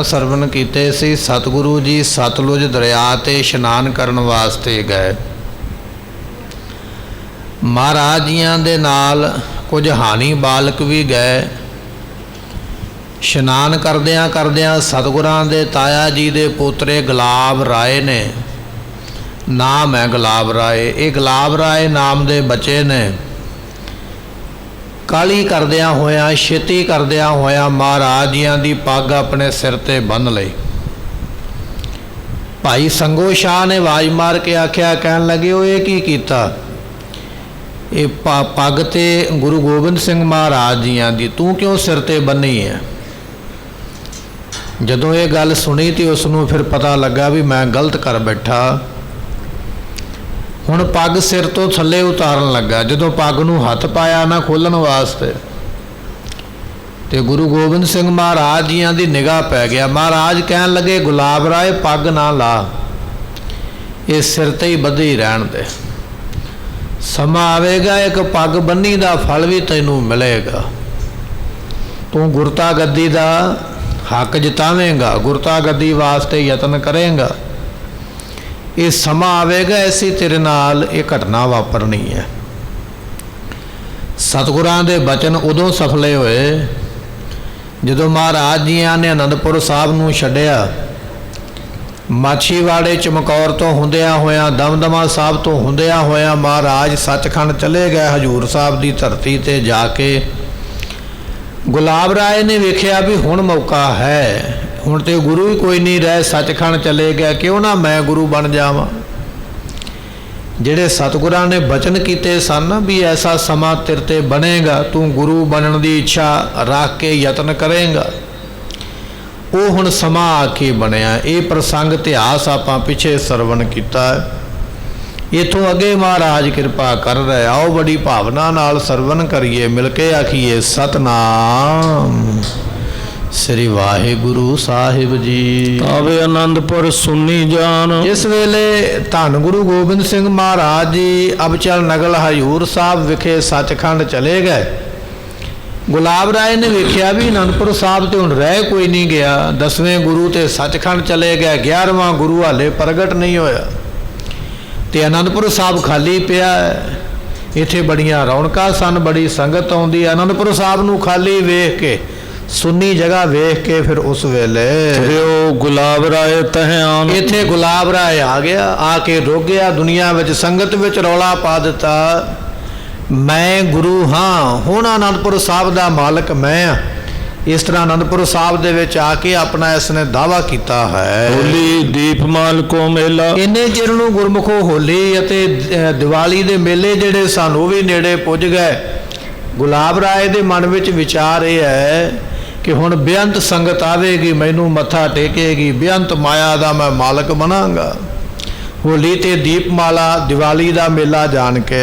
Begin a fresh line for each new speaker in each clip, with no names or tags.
ਸਰਵਨ ਕੀਤੇ ਸੀ। ਸਤਿਗੁਰੂ ਜੀ ਸਤਲੁਜ ਦਰਿਆ ਤੇ ਇਸ਼ਨਾਨ ਕਰਨ ਵਾਸਤੇ ਗਏ। ਮਹਾਰਾਜ ਜੀਆਂ ਦੇ ਨਾਲ ਕੁਝ ਹਾਨੀ ਬਾਲਕ ਵੀ ਗਏ। ਇਸ਼ਨਾਨ ਕਰਦਿਆਂ ਕਰਦਿਆਂ ਸਤਿਗੁਰਾਂ ਦੇ ਤਾਇਆ ਜੀ ਦੇ ਪੋਤਰੇ ਗੁਲਾਬ ਰਾਏ ਨੇ, ਨਾਮ ਹੈ ਗੁਲਾਬ ਰਾਏ, ਇਹ ਗੁਲਾਬ ਰਾਏ ਨਾਮ ਦੇ ਬੱਚੇ ਨੇ। ਕਾਲੀ ਕਰਦਿਆਂ ਹੋਇਆਂ, ਛੇਤੀ ਕਰਦਿਆਂ ਹੋਇਆਂ ਮਹਾਰਾਜ ਜੀਆਂ ਦੀ ਪੱਗ ਆਪਣੇ ਸਿਰ ਤੇ ਬੰਨ੍ਹ ਲਈ। ਭਾਈ ਸੰਗੋ ਸ਼ਾਹ ਨੇ ਆਵਾਜ਼ ਮਾਰ ਕੇ ਆਖਿਆ, ਕਹਿਣ ਲੱਗੇ ਉਹ ਇਹ ਕੀ ਕੀਤਾ? ਇਹ ਪੱਗ ਤੇ ਗੁਰੂ ਗੋਬਿੰਦ ਸਿੰਘ ਮਹਾਰਾਜ ਜੀਆਂ ਦੀ ਤੂੰ ਕਿਉਂ ਸਿਰ ਤੇ ਬੰਨ੍ਹੀ ਹੈ? ਜਦੋਂ ਇਹ ਗੱਲ ਸੁਣੀ ਤੇ ਉਸ ਨੂੰ ਫਿਰ ਪਤਾ ਲੱਗਾ ਵੀ ਮੈਂ ਗਲਤ ਕਰ ਬੈਠਾ। ਹੁਣ ਪੱਗ ਸਿਰ ਤੋਂ ਥੱਲੇ ਉਤਾਰਨ ਲੱਗਾ। ਜਦੋਂ ਪੱਗ ਨੂੰ ਹੱਥ ਪਾਇਆ ਨਾ ਖੋਲ੍ਹਣ ਵਾਸਤੇ ਤੇ ਗੁਰੂ ਗੋਬਿੰਦ ਸਿੰਘ ਮਹਾਰਾਜ ਜੀਆਂ ਦੀ ਨਿਗਾਹ ਪੈ ਗਿਆ। ਮਹਾਰਾਜ ਕਹਿਣ ਲੱਗੇ, ਗੁਲਾਬ ਰਾਏ ਪੱਗ ਨਾ ਲਾ, ਇਹ ਸਿਰ ਤੇ ਹੀ ਬੱਧੀ ਰਹਿਣ ਦੇ। ਸਮਾਂ ਆਵੇਗਾ ਇੱਕ ਪੱਗ ਬੰਨੀ ਦਾ ਫਲ ਵੀ ਤੈਨੂੰ ਮਿਲੇਗਾ। ਤੂੰ ਗੁਰਤਾ ਗੱਦੀ ਦਾ ਹੱਕ ਜਿਤਾਵੇਂਗਾ, ਗੁਰਤਾ ਗੱਦੀ ਵਾਸਤੇ ਯਤਨ ਕਰੇਂਗਾ। ਇਹ ਸਮਾਂ ਆਵੇਗਾ, ਐਸੀ ਤੇਰੇ ਨਾਲ ਇਹ ਘਟਨਾ ਵਾਪਰਨੀ ਹੈ। ਸਤਿਗੁਰਾਂ ਦੇ ਬਚਨ ਉਦੋਂ ਸਫਲੇ ਹੋਏ ਜਦੋਂ ਮਹਾਰਾਜ ਜੀਆਂ ਨੇ ਅਨੰਦਪੁਰ ਸਾਹਿਬ ਨੂੰ ਛੱਡਿਆ। ਮਾਛੀਵਾੜੇ ਚਮਕੌਰ ਤੋਂ ਹੁੰਦਿਆਂ ਹੋਇਆਂ, ਦਮਦਮਾ ਸਾਹਿਬ ਤੋਂ ਹੁੰਦਿਆਂ ਹੋਇਆਂ ਮਹਾਰਾਜ ਸੱਚਖੰਡ ਚਲੇ ਗਏ। ਹਜ਼ੂਰ ਸਾਹਿਬ ਦੀ ਧਰਤੀ ਤੇ ਜਾ ਕੇ ਗੁਲਾਬ ਰਾਏ ਨੇ ਵੇਖਿਆ ਵੀ ਹੁਣ ਮੌਕਾ ਹੈ, ਹੁਣ ਤੇ ਗੁਰੂ ਹੀ ਕੋਈ ਨਹੀਂ ਰਹਿ, ਸੱਚਖੰਡ ਚਲੇ ਗਿਆ, ਕਿਉਂ ਨਾ ਮੈਂ ਗੁਰੂ ਬਣ ਜਾਵਾਂ। ਜਿਹੜੇ ਸਤਿਗੁਰਾਂ ਨੇ ਬਚਨ ਕੀਤੇ ਸਨ ਵੀ ਐਸਾ ਸਮਾਂ ਤੇਰੇ ਤੇ ਬਣੇਗਾ, ਤੂੰ ਗੁਰੂ ਬਣਨ ਦੀ ਇੱਛਾ ਰੱਖ ਕੇ ਯਤਨ ਕਰੇਂਗਾ, ਉਹ ਹੁਣ ਸਮਾਂ ਆ ਕੇ ਬਣਿਆ। ਇਹ ਪ੍ਰਸੰਗ ਇਤਿਹਾਸ ਆਪਾਂ ਪਿੱਛੇ ਸਰਵਣ ਕੀਤਾ। ਇੱਥੋਂ ਅੱਗੇ ਮਹਾਰਾਜ ਕਿਰਪਾ ਕਰ ਰਹੇ। ਆਓ ਬੜੀ ਭਾਵਨਾ ਨਾਲ ਸਰਵਣ ਕਰੀਏ, ਮਿਲ ਕੇ ਆਖੀਏ ਸਤਨਾਮ ਸ੍ਰੀ ਵਾਹਿਗੁਰੂ ਸਾਹਿਬ ਜੀ।
ਆਵੇ ਆਨੰਦਪੁਰ ਸੁਣੀ ਜਾਨ।
ਜਿਸ ਵੇਲੇ ਧੰਨ ਗੁਰੂ ਗੋਬਿੰਦ ਸਿੰਘ ਮਹਾਰਾਜ ਜੀ ਅਬਚਲ ਨਗਲ ਹਜ਼ੂਰ ਸਾਹਿਬ ਵਿਖੇ ਸੱਚਖੰਡ ਚਲੇ ਗਏ। ਗੁਲਾਬ ਰਾਏ ਨੇ ਵੇਖਿਆ ਵੀ ਅਨੰਦਪੁਰ ਸਾਹਿਬ ਤੇ ਹੁਣ ਰਹਿ ਕੋਈ ਨਹੀਂ ਗਿਆ। 10ਵੇਂ ਗੁਰੂ ਤੇ ਸੱਚਖੰਡ ਚਲੇ ਗਏ, 11ਵਾਂ ਗੁਰੂ ਹਾਲੇ ਪ੍ਰਗਟ ਨਹੀਂ ਹੋਇਆ ਤੇ ਅਨੰਦਪੁਰ ਸਾਹਿਬ ਖਾਲੀ ਪਿਆ। ਇੱਥੇ ਬੜੀਆਂ ਰੌਣਕਾਂ ਸਨ, ਬੜੀ ਸੰਗਤ ਆਉਂਦੀ। ਅਨੰਦਪੁਰ ਸਾਹਿਬ ਨੂੰ ਖਾਲੀ ਵੇਖ ਕੇ, ਸੁੰਨੀ ਜਗ੍ਹਾ ਵੇਖ ਕੇ ਫਿਰ ਉਸ ਵੇਲੇ
ਗੁਲਾਬ ਰਾਏ ਤਹ ਆਨ।
ਇੱਥੇ ਗੁਲਾਬ ਰਾਏ ਆ ਗਿਆ, ਆ ਕੇ ਰੁਕ ਗਿਆ। ਦੁਨੀਆ ਵਿੱਚ ਸੰਗਤ ਵਿੱਚ ਰੌਲਾ ਪਾ ਦਿੱਤਾ, ਮੈਂ ਗੁਰੂ ਹਾਂ, ਹੁਣ ਅਨੰਦਪੁਰ ਸਾਹਿਬ ਦਾ ਮਾਲਕ ਮੈਂ ਹਾਂ। ਇਸ ਤਰ੍ਹਾਂ ਅਨੰਦਪੁਰ ਸਾਹਿਬ ਦੇ ਵਿੱਚ ਆ ਕੇ ਆਪਣਾ ਇਸ ਨੇ ਦਾਅਵਾ ਕੀਤਾ ਹੈ।
ਹੋਲੀ ਦੀਪਮਾਲ ਕੋ ਮੇਲਾ।
ਇੰਨੇ ਚਿਰ ਨੂੰ ਗੁਰਮੁਖੋ ਹੋਲੀ ਅਤੇ ਦੀਵਾਲੀ ਦੇ ਮੇਲੇ ਜਿਹੜੇ ਸਨ ਉਹ ਵੀ ਨੇੜੇ ਪੁੱਜ ਗਏ। ਗੁਲਾਬ ਰਾਏ ਦੇ ਮਨ ਵਿੱਚ ਵਿਚਾਰ ਇਹ ਹੈ ਕਿ ਹੁਣ ਬੇਅੰਤ ਸੰਗਤ ਆਵੇਗੀ, ਮੈਨੂੰ ਮੱਥਾ ਟੇਕੇਗੀ, ਬੇਅੰਤ ਮਾਇਆ ਦਾ ਮੈਂ ਮਾਲਕ ਬਣਾਂਗਾ। ਹੋਲੀ ਤੇ ਦੀਪਮਾਲਾ ਦੀਵਾਲੀ ਦਾ ਮੇਲਾ ਜਾਣ ਕੇ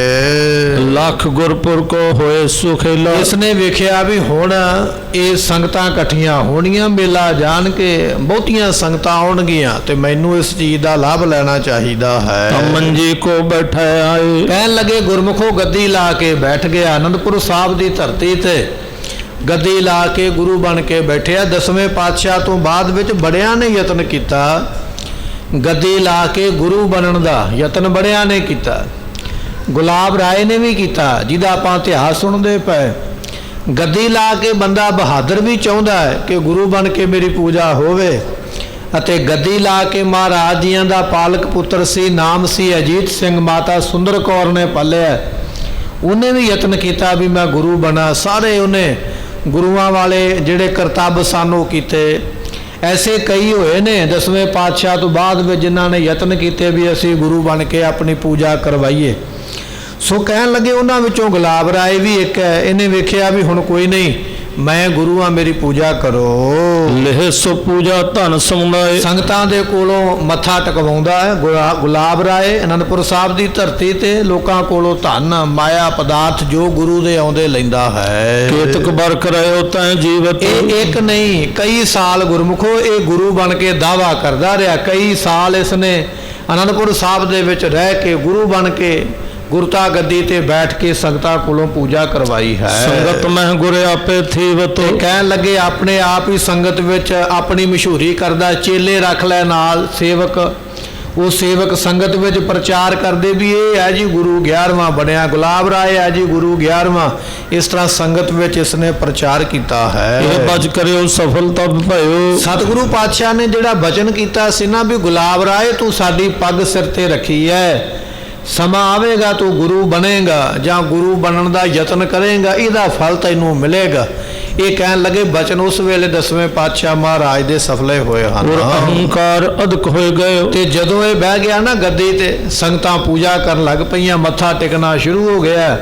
ਲੱਖ ਗੁਰਪੁਰ ਕੋ ਹੋਏ ਸੁਖੇਲਾ।
ਇਸ ਨੇ ਵੇਖਿਆ ਵੀ ਹੁਣ ਇਹ ਸੰਗਤਾਂ ਇਕੱਠੀਆਂ ਹੋਣੀਆਂ, ਮੇਲਾ ਜਾਣ ਕੇ ਬਹੁਤੀਆਂ ਸੰਗਤਾਂ ਆਉਣਗੀਆਂ ਤੇ ਮੈਨੂੰ ਇਸ ਚੀਜ਼ ਦਾ ਲਾਭ ਲੈਣਾ ਚਾਹੀਦਾ ਹੈ।
ਮੰਜੀ ਕੋ ਬੈਠੇ ਆਏ।
ਕਹਿਣ ਲੱਗੇ ਗੁਰਮੁਖੋ ਗੱਦੀ ਲਾ ਕੇ ਬੈਠ ਗਿਆ। ਅਨੰਦਪੁਰ ਸਾਹਿਬ ਦੀ ਧਰਤੀ ਤੇ ਗੱਦੀ ਲਾ ਕੇ ਗੁਰੂ ਬਣ ਕੇ ਬੈਠਿਆ। 10ਵੇਂ ਪਾਤਸ਼ਾਹ ਤੋਂ ਬਾਅਦ ਵਿੱਚ ਬੜਿਆਂ ਨੇ ਯਤਨ ਕੀਤਾ, ਗੱਦੀ ਲਾ ਕੇ ਗੁਰੂ ਬਣਨ ਦਾ ਯਤਨ ਬੜਿਆਂ ਨੇ ਕੀਤਾ। ਗੁਲਾਬ ਰਾਏ ਨੇ ਵੀ ਕੀਤਾ, ਜਿਹਦਾ ਆਪਾਂ ਇਤਿਹਾਸ ਸੁਣਦੇ ਪਏ। ਗੱਦੀ ਲਾ ਕੇ ਬੰਦਾ ਬਹਾਦਰ ਵੀ ਚਾਹੁੰਦਾ ਹੈ ਕਿ ਗੁਰੂ ਬਣ ਕੇ ਮੇਰੀ ਪੂਜਾ ਹੋਵੇ। ਅਤੇ ਗੱਦੀ ਲਾ ਕੇ ਮਹਾਰਾਜ ਜੀਆਂ ਦਾ ਪਾਲਕ ਪੁੱਤਰ ਸੀ, ਨਾਮ ਸੀ ਅਜੀਤ ਸਿੰਘ, ਮਾਤਾ ਸੁੰਦਰ ਕੌਰ ਨੇ ਪਾਲਿਆ। ਉਹਨੇ ਵੀ ਯਤਨ ਕੀਤਾ ਵੀ ਮੈਂ ਗੁਰੂ ਬਣਾ। ਸਾਰੇ ਉਹਨੇ ਗੁਰੂਆਂ ਵਾਲੇ ਜਿਹੜੇ ਕਰਤੱਵ ਸਨ ਉਹ ਕੀਤੇ। ਐਸੇ ਕਈ ਹੋਏ ਨੇ 10ਵੇਂ ਪਾਤਸ਼ਾਹ ਤੋਂ ਬਾਅਦ ਵਿੱਚ ਜਿਨ੍ਹਾਂ ਨੇ ਯਤਨ ਕੀਤੇ ਵੀ ਅਸੀਂ ਗੁਰੂ ਬਣ ਕੇ ਆਪਣੀ ਪੂਜਾ ਕਰਵਾਈਏ। ਸੋ ਕਹਿਣ ਲੱਗੇ ਉਹਨਾਂ ਵਿੱਚੋਂ ਗੁਲਾਬ ਰਾਏ ਵੀ ਇੱਕ ਹੈ। ਇਹਨੇ ਵੇਖਿਆ ਵੀ ਹੁਣ ਕੋਈ ਨਹੀਂ, ਮੈਂ ਗੁਰੂ ਆ, ਮੇਰੀ ਪੂਜਾ ਕਰੋ।
ਲਹਿ ਸੋ ਪੂਜਾ ਧਨ ਸਮੁਦਾਏ।
ਸੰਗਤਾਂ ਦੇ ਕੋਲੋਂ ਮੱਥਾ ਟਕਵਾਉਂਦਾ ਹੈ ਗੁਲਾਬ ਰਾਏ। ਅਨੰਦਪੁਰ ਸਾਹਿਬ ਦੀ ਧਰਤੀ ਤੇ ਲੋਕਾਂ ਕੋਲੋਂ ਧਨ ਮਾਇਆ ਪਦਾਰਥ ਜੋ ਗੁਰੂ ਦੇ ਆਉਂਦੇ ਲੈਂਦਾ ਹੈ।
ਕੇਤਕ ਬਰਕ ਰਹਿਓ ਤੈ ਜੀਵਤ।
ਇਹ ਇੱਕ ਨਹੀਂ, ਕਈ ਸਾਲ ਗੁਰਮੁਖੋ ਇਹ ਗੁਰੂ ਬਣ ਕੇ ਦਾਅਵਾ ਕਰਦਾ ਰਿਹਾ। ਕਈ ਸਾਲ ਇਸ ਨੇ ਅਨੰਦਪੁਰ ਸਾਹਿਬ ਦੇ ਵਿੱਚ ਰਹਿ ਕੇ ਗੁਰੂ ਬਣ ਕੇ ਗੁਰਤਾ ਗੱਦੀ ਤੇ ਬੈਠ ਕੇ ਸੰਗਤਾਂ ਕੋਲੋਂ ਪੂਜਾ ਕਰਵਾਈ ਹੈ।
ਸੰਗਤ ਮਹਿ ਗੁਰ ਆਪੇ ਥੀਵਤ।
ਤੇ ਕਹਿਣ ਲੱਗੇ ਆਪਣੇ ਆਪ ਹੀ ਸੰਗਤ ਵਿੱਚ ਆਪਣੀ ਮਸ਼ਹੂਰੀ ਕਰਦਾ, ਚੇਲੇ ਰੱਖ ਲੈ ਨਾਲ ਸੇਵਕ। ਉਹ ਸੇਵਕ ਸੰਗਤ ਵਿੱਚ ਪ੍ਰਚਾਰ ਕਰਦੇ ਵੀ ਇਹ ਹੈ ਜੀ ਗੁਰੂ 11ਵਾਂ ਬਣਿਆ, ਗੁਲਾਬ ਰਾਏ ਹੈ ਜੀ ਗੁਰੂ 11ਵਾਂ। ਇਸ ਤਰ੍ਹਾਂ ਸੰਗਤ ਵਿੱਚ ਇਸਨੇ ਪ੍ਰਚਾਰ ਕੀਤਾ ਹੈ।
ਇਹ ਬਚ ਕਰਿਓ ਸਫਲ ਤਬ ਭਇਓ।
ਸਤਿਗੁਰੂ ਪਾਤਸ਼ਾਹ ਨੇ ਜਿਹੜਾ ਬਚਨ ਕੀਤਾ ਸੀ ਨਾ ਵੀ ਗੁਲਾਬ ਰਾਏ ਤੂੰ ਸਾਡੀ ਪੱਗ ਸਿਰ ਤੇ ਰੱਖੀ ਹੈ, ਸਮਾਂ ਆਵੇਗਾ ਤੂੰ ਗੁਰੂ ਬਣੇਗਾ ਜਾਂ ਗੁਰੂ ਬਣਨ ਦਾ ਯਤਨ ਕਰੇਗਾ, ਇਹਦਾ ਫਲ ਤੈਨੂੰ ਮਿਲੇਗਾ। ਇਹ ਕਹਿਣ ਲੱਗੇ ਬਚਨ ਉਸ ਵੇਲੇ 10ਵੇਂ ਪਾਤਸ਼ਾਹ ਮਹਾਰਾਜ ਦੇ ਸਫਲੇ ਹੋਏ ਹਨ।
ਔਰ ਅਹੰਕਾਰ ਅਧਿਕ ਹੋਏ ਗਏ।
ਤੇ ਜਦੋਂ ਇਹ ਬਹਿ ਗਿਆ ਨਾ ਗੱਦੀ ਤੇ, ਸੰਗਤਾਂ ਪੂਜਾ ਕਰਨ ਲੱਗ ਪਈਆਂ, ਮੱਥਾ ਟੇਕਣਾ ਸ਼ੁਰੂ ਹੋ ਗਿਆ।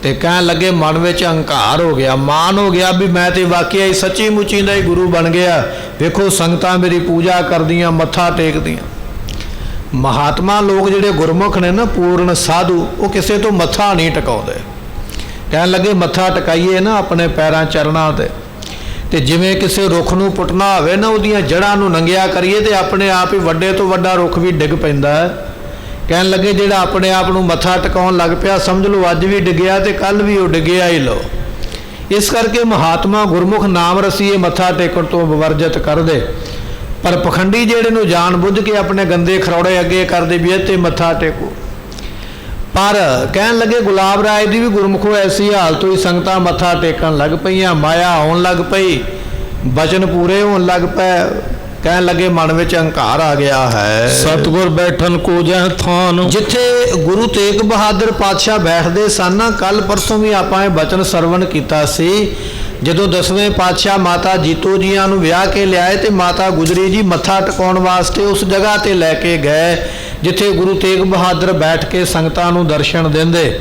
ਤੇ ਕਹਿਣ ਲੱਗੇ ਮਨ ਵਿੱਚ ਅਹੰਕਾਰ ਹੋ ਗਿਆ, ਮਾਨ ਹੋ ਗਿਆ ਵੀ ਮੈਂ ਤੇ ਵਾਕਿਆ ਹੀ ਸੱਚੀ ਮੁੱਚੀ ਦਾ ਹੀ ਗੁਰੂ ਬਣ ਗਿਆ। ਵੇਖੋ ਸੰਗਤਾਂ ਮੇਰੀ ਪੂਜਾ ਕਰਦੀਆਂ, ਮੱਥਾ ਟੇਕਦੀਆਂ। ਮਹਾਤਮਾ ਲੋਕ ਜਿਹੜੇ ਗੁਰਮੁਖ ਨੇ ਨਾ, ਪੂਰਨ ਸਾਧੂ, ਉਹ ਕਿਸੇ ਤੋਂ ਮੱਥਾ ਨਹੀਂ ਟਿਕਾਉਂਦੇ। ਕਹਿਣ ਲੱਗੇ ਮੱਥਾ ਟਿਕਾਈਏ ਨਾ ਆਪਣੇ ਪੈਰਾਂ ਚਰਨਾਂ ਤੇ ਜਿਵੇਂ ਕਿਸੇ ਰੁੱਖ ਨੂੰ ਪੁੱਟਣਾ ਹੋਵੇ ਨਾ, ਉਹਦੀਆਂ ਜੜ੍ਹਾਂ ਨੂੰ ਨੰਗਿਆ ਕਰੀਏ ਤੇ ਆਪਣੇ ਆਪ ਹੀ ਵੱਡੇ ਤੋਂ ਵੱਡਾ ਰੁੱਖ ਵੀ ਡਿੱਗ ਪੈਂਦਾ ਹੈ। ਕਹਿਣ ਲੱਗੇ ਜਿਹੜਾ ਆਪਣੇ ਆਪ ਨੂੰ ਮੱਥਾ ਟਿਕਾਉਣ ਲੱਗ ਪਿਆ, ਸਮਝ ਲਓ ਅੱਜ ਵੀ ਡਿੱਗਿਆ ਤੇ ਕੱਲ ਵੀ ਉਹ ਡਿੱਗਿਆ ਹੀ ਲਓ। ਇਸ ਕਰਕੇ ਮਹਾਤਮਾ ਗੁਰਮੁਖ ਨਾਮ ਰਸੀਏ ਮੱਥਾ ਟੇਕਣ ਤੋਂ ਵਰਜਿਤ ਕਰਦੇ। ਪਰ ਪਖੰਡੀ ਜਿਹੜੇ ਨੂੰ ਜਾਣ ਬੁੱਝ ਕੇ ਆਪਣੇ ਗੰਦੇ ਖਰੌੜੇ ਅੱਗੇ ਕਰਦੇ ਵੀ ਇੱਥੇ ਮੱਥਾ ਟੇਕੋ। ਪਰ ਕਹਿਣ ਲੱਗੇ ਗੁਲਾਬ ਰਾਏ ਦੀ ਵੀ ਗੁਰਮੁਖੋ ਐਸੀ ਹਾਲਤ ਹੋਈ, ਸੰਗਤਾਂ ਮੱਥਾ ਟੇਕਣ ਲੱਗ ਪਈਆਂ, ਮਾਇਆ ਆਉਣ ਲੱਗ ਪਈ, ਬਚਨ ਪੂਰੇ ਹੋਣ ਲੱਗ ਪਏ। ਕਹਿਣ ਲੱਗੇ ਮਨ ਵਿੱਚ ਅਹੰਕਾਰ ਆ ਗਿਆ ਹੈ।
ਸਤਿਗੁਰ ਬੈਠਨ ਕੋ ਜਹ ਥਾਨ।
ਜਿੱਥੇ ਗੁਰੂ ਤੇਗ ਬਹਾਦਰ ਪਾਤਸ਼ਾਹ ਬੈਠਦੇ ਸਨ, ਕੱਲ ਪਰਸੋਂ ਵੀ ਆਪਾਂ ਇਹ ਬਚਨ ਸਰਵਣ ਕੀਤਾ ਸੀ। ਜਦੋਂ 10ਵੇਂ ਪਾਤਸ਼ਾਹ ਮਾਤਾ ਜੀਤੋ ਜੀਆਂ ਨੂੰ ਵਿਆਹ ਕੇ ਲਿਆਏ ਤੇ ਮਾਤਾ ਗੁਜਰੀ ਜੀ ਮੱਥਾ ਟਿਕਾਉਣ ਵਾਸਤੇ ਉਸ ਜਗ੍ਹਾ ਤੇ ਲੈ ਕੇ ਗਏ ਜਿੱਥੇ ਗੁਰੂ ਤੇਗ ਬਹਾਦਰ ਬੈਠ ਕੇ ਸੰਗਤਾਂ ਨੂੰ ਦਰਸ਼ਨ ਦਿੰਦੇ।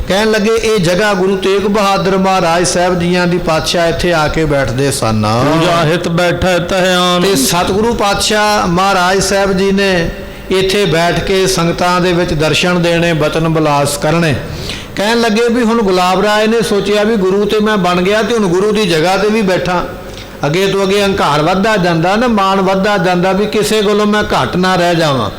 ਕਹਿਣ ਲੱਗੇ ਇਹ ਜਗ੍ਹਾ ਗੁਰੂ ਤੇਗ ਬਹਾਦਰ ਮਹਾਰਾਜ ਸਾਹਿਬ ਜੀਆਂ ਦੀ ਪਾਤਸ਼ਾਹ ਇੱਥੇ ਆ ਕੇ ਬੈਠਦੇ ਸਨ।
ਪੂਜਾ ਹਿਤ ਬੈਠੈ ਤਹਿ ਆਨ।
ਤੇ ਸਤਿਗੁਰੂ ਪਾਤਸ਼ਾਹ ਮਹਾਰਾਜ ਸਾਹਿਬ ਜੀ ਨੇ ਇੱਥੇ ਬੈਠ ਕੇ ਸੰਗਤਾਂ ਦੇ ਵਿੱਚ ਦਰਸ਼ਨ ਦੇਣੇ, ਬਚਨ ਬਿਲਾਸ ਕਰਨੇ। ਕਹਿਣ ਲੱਗੇ ਵੀ ਹੁਣ ਗੁਲਾਬ ਰਾਏ ਨੇ ਸੋਚਿਆ ਵੀ ਗੁਰੂ ਤੇ ਮੈਂ ਬਣ ਗਿਆ ਤੇ ਹੁਣ ਗੁਰੂ ਦੀ ਜਗ੍ਹਾ ਤੇ ਵੀ ਬੈਠਾ। ਅੱਗੇ ਤੋਂ ਅੱਗੇ ਅਹੰਕਾਰ ਵੱਧਦਾ ਜਾਂਦਾ ਨਾ, ਮਾਣ ਵੱਧਦਾ ਜਾਂਦਾ ਵੀ ਕਿਸੇ ਕੋਲੋਂ ਮੈਂ ਘੱਟ ਨਾ ਰਹਿ ਜਾਵਾਂ।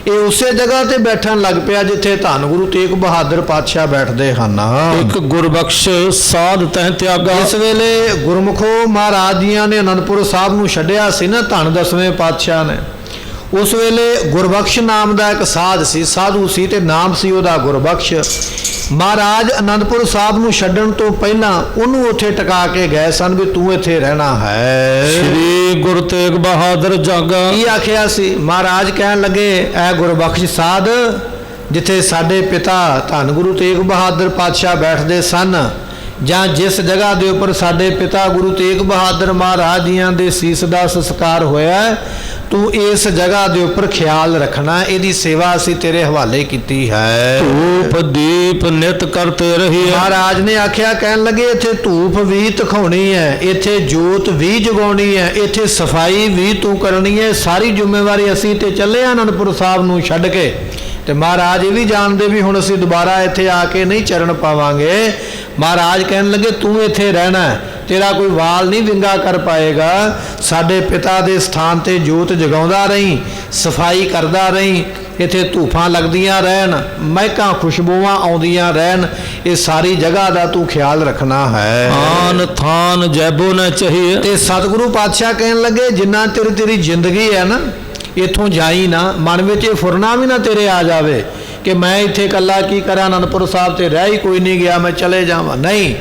ਇਹ ਉਸੇ ਜਗ੍ਹਾ ਤੇ ਬੈਠਣ ਲੱਗ ਪਿਆ ਜਿੱਥੇ ਧੰਨ ਗੁਰੂ ਤੇਗ ਬਹਾਦਰ ਪਾਤਸ਼ਾਹ ਬੈਠਦੇ ਹਨ।
ਇੱਕ ਗੁਰਬਖਸ਼ ਸਾਧ ਤਹਿ ਤਿਆਗਾ।
ਇਸ ਵੇਲੇ ਗੁਰਮੁਖੋ ਮਹਾਰਾਜ ਜੀਆਂ ਨੇ ਅਨੰਦਪੁਰ ਸਾਹਿਬ ਨੂੰ ਛੱਡਿਆ ਸੀ ਨਾ ਧੰਨ 10ਵੇਂ ਪਾਤਸ਼ਾਹ ਨੇ। ਉਸ ਵੇਲੇ ਗੁਰਬਖਸ਼ ਨਾਮ ਦਾ ਇੱਕ ਸਾਧ ਸੀ, ਸਾਧੂ ਸੀ ਤੇ ਨਾਮ ਸੀ ਉਹਦਾ ਗੁਰਬਖਸ਼। ਮਹਾਰਾਜ ਅਨੰਦਪੁਰ ਸਾਹਿਬ ਨੂੰ ਛੱਡਣ ਤੋਂ ਪਹਿਲਾਂ ਉਹਨੂੰ ਉੱਥੇ ਟਿਕਾ ਕੇ ਗਏ ਸਨ ਵੀ ਤੂੰ ਇੱਥੇ ਰਹਿਣਾ ਹੈ।
ਸ੍ਰੀ ਗੁਰੂ ਤੇਗ ਬਹਾਦਰ ਜਾਗਾ।
ਕੀ ਆਖਿਆ ਸੀ ਮਹਾਰਾਜ? ਕਹਿਣ ਲੱਗੇ ਐ ਗੁਰਬਖਸ਼ ਸਾਧ, ਜਿੱਥੇ ਸਾਡੇ ਪਿਤਾ ਧੰਨ ਗੁਰੂ ਤੇਗ ਬਹਾਦਰ ਪਾਤਸ਼ਾਹ ਬੈਠਦੇ ਸਨ, ਜਾਂ ਜਿਸ ਜਗ੍ਹਾ ਦੇ ਉੱਪਰ ਸਾਡੇ ਪਿਤਾ ਗੁਰੂ ਤੇਗ ਬਹਾਦਰ ਮਹਾਰਾਜ ਜੀਆਂ ਦੇ ਸੀਸ ਦਾ ਸੰਸਕਾਰ ਹੋਇਆ, ਤੂੰ ਇਸ ਜਗ੍ਹਾ ਦੇ ਉੱਪਰ ਖਿਆਲ ਰੱਖਣਾ, ਇਹਦੀ ਸੇਵਾ ਅਸੀਂ ਤੇਰੇ ਹਵਾਲੇ ਕੀਤੀ ਹੈ।
ਧੂਪ ਦੀਪ ਨਿਤ ਕਰਤੇ ਰਹੀਏ।
ਮਹਾਰਾਜ ਨੇ ਆਖਿਆ, ਕਹਿਣ ਲੱਗੇ ਇੱਥੇ ਧੂਪ ਵੀ ਤਖਾਉਣੀ ਹੈ, ਇੱਥੇ ਜੋਤ ਵੀ ਜਗਾਉਣੀ ਹੈ, ਇੱਥੇ ਸਫਾਈ ਵੀ ਤੂੰ ਕਰਨੀ ਹੈ। ਸਾਰੀ ਜ਼ਿੰਮੇਵਾਰੀ ਅਸੀਂ ਤੇ ਚੱਲੇ ਅਨੰਦਪੁਰ ਸਾਹਿਬ ਨੂੰ ਛੱਡ ਕੇ। ਤੇ ਮਹਾਰਾਜ ਇਹ ਵੀ ਜਾਣਦੇ ਵੀ ਹੁਣ ਅਸੀਂ ਦੁਬਾਰਾ ਇੱਥੇ ਆ ਕੇ ਨਹੀਂ ਚਰਨ ਪਾਵਾਂਗੇ। ਮਹਾਰਾਜ ਕਹਿਣ ਲੱਗੇ ਤੂੰ ਇੱਥੇ ਰਹਿਣਾ, ਤੇਰਾ ਕੋਈ ਵਾਲ ਨਹੀਂ ਵਿੰਗਾ ਕਰ ਪਾਏਗਾ। ਸਾਡੇ ਪਿਤਾ ਦੇ ਸਥਾਨ ਤੇ ਜੋਤ ਜਗਾਉਂਦਾ ਰਹੀਂ, ਸਫਾਈ ਕਰਦਾ ਰਹੀਂ, ਇੱਥੇ ਧੂਫਾਂ ਲੱਗਦੀਆਂ ਰਹਿਣ, ਮਹਿਕਾਂ ਖੁਸ਼ਬੂਆਂ ਆਉਂਦੀਆਂ ਰਹਿਣ, ਇਹ ਸਾਰੀ ਜਗ੍ਹਾ ਦਾ ਤੂੰ ਖਿਆਲ ਰੱਖਣਾ ਹੈ।
ਆਨ ਥਾਨ ਜੈਬੋ ਨਾ ਚਾਹੀਏ।
ਤੇ ਸਤਿਗੁਰੂ ਪਾਤਸ਼ਾਹ ਕਹਿਣ ਲੱਗੇ ਜਿੰਨਾ ਤੇਰੀ ਜ਼ਿੰਦਗੀ ਹੈ ਨਾ, ਇੱਥੋਂ ਜਾਈ ਨਾ, ਮਨ ਵਿੱਚ ਇਹ ਫੁਰਨਾ ਵੀ ਨਾ ਤੇਰੇ ਆ ਜਾਵੇ ਕਿ ਮੈਂ ਇੱਥੇ ਇਕੱਲਾ ਕੀ ਕਰਾਂ, ਅਨੰਦਪੁਰ ਸਾਹਿਬ ਤੇ ਰਹਿ ਹੀ ਕੋਈ ਨਹੀਂ ਗਿਆ, ਮੈਂ ਚਲੇ ਜਾਵਾਂ। ਨਹੀਂ,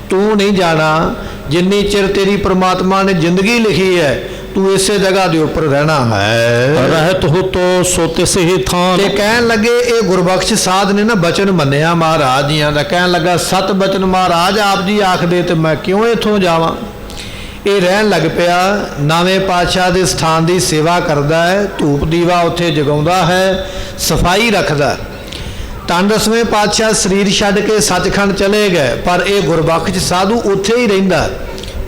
ਤੂੰ ਨਹੀਂ ਜਾਣਾ। ਜਿੰਨੀ ਚਿਰ ਤੇਰੀ ਪ੍ਰਮਾਤਮਾ ਨੇ ਜ਼ਿੰਦਗੀ ਲਿਖੀ ਹੈ, ਤੂੰ ਇਸੇ ਜਗ੍ਹਾ ਦੇ ਉੱਪਰ ਰਹਿਣਾ ਹੈ।
ਰਹਿਤ ਹੋ ਤੋ ਸੋ ਤਿਸ ਹੀ ਥਾਨ।
ਤੇ ਕਹਿਣ ਲੱਗੇ ਇਹ ਗੁਰਬਖਸ਼ ਸਾਧ ਨੇ ਨਾ ਬਚਨ ਮੰਨਿਆ ਮਹਾਰਾਜ ਜੀਆਂ ਦਾ। ਕਹਿਣ ਲੱਗਾ ਸਤ ਬਚਨ ਮਹਾਰਾਜ ਆਪ ਜੀ ਆਖਦੇ ਤੇ ਮੈਂ ਕਿਉਂ ਇੱਥੋਂ ਜਾਵਾਂ। ਇਹ ਰਹਿਣ ਲੱਗ ਪਿਆ, ਨਵੇਂ ਪਾਤਸ਼ਾਹ ਦੇ ਸਥਾਨ ਦੀ ਸੇਵਾ ਕਰਦਾ ਹੈ, ਧੂਪ ਦੀਵਾ ਉੱਥੇ ਜਗਾਉਂਦਾ ਹੈ, ਸਫਾਈ ਰੱਖਦਾ। ਧੰਨ 10ਵੇਂ ਪਾਤਸ਼ਾਹ ਸਰੀਰ ਛੱਡ ਕੇ ਸੱਚਖੰਡ ਚਲੇ ਗਏ, ਪਰ ਇਹ ਗੁਰਬਖਸ਼ ਸਾਧੂ ਉੱਥੇ ਹੀ ਰਹਿੰਦਾ,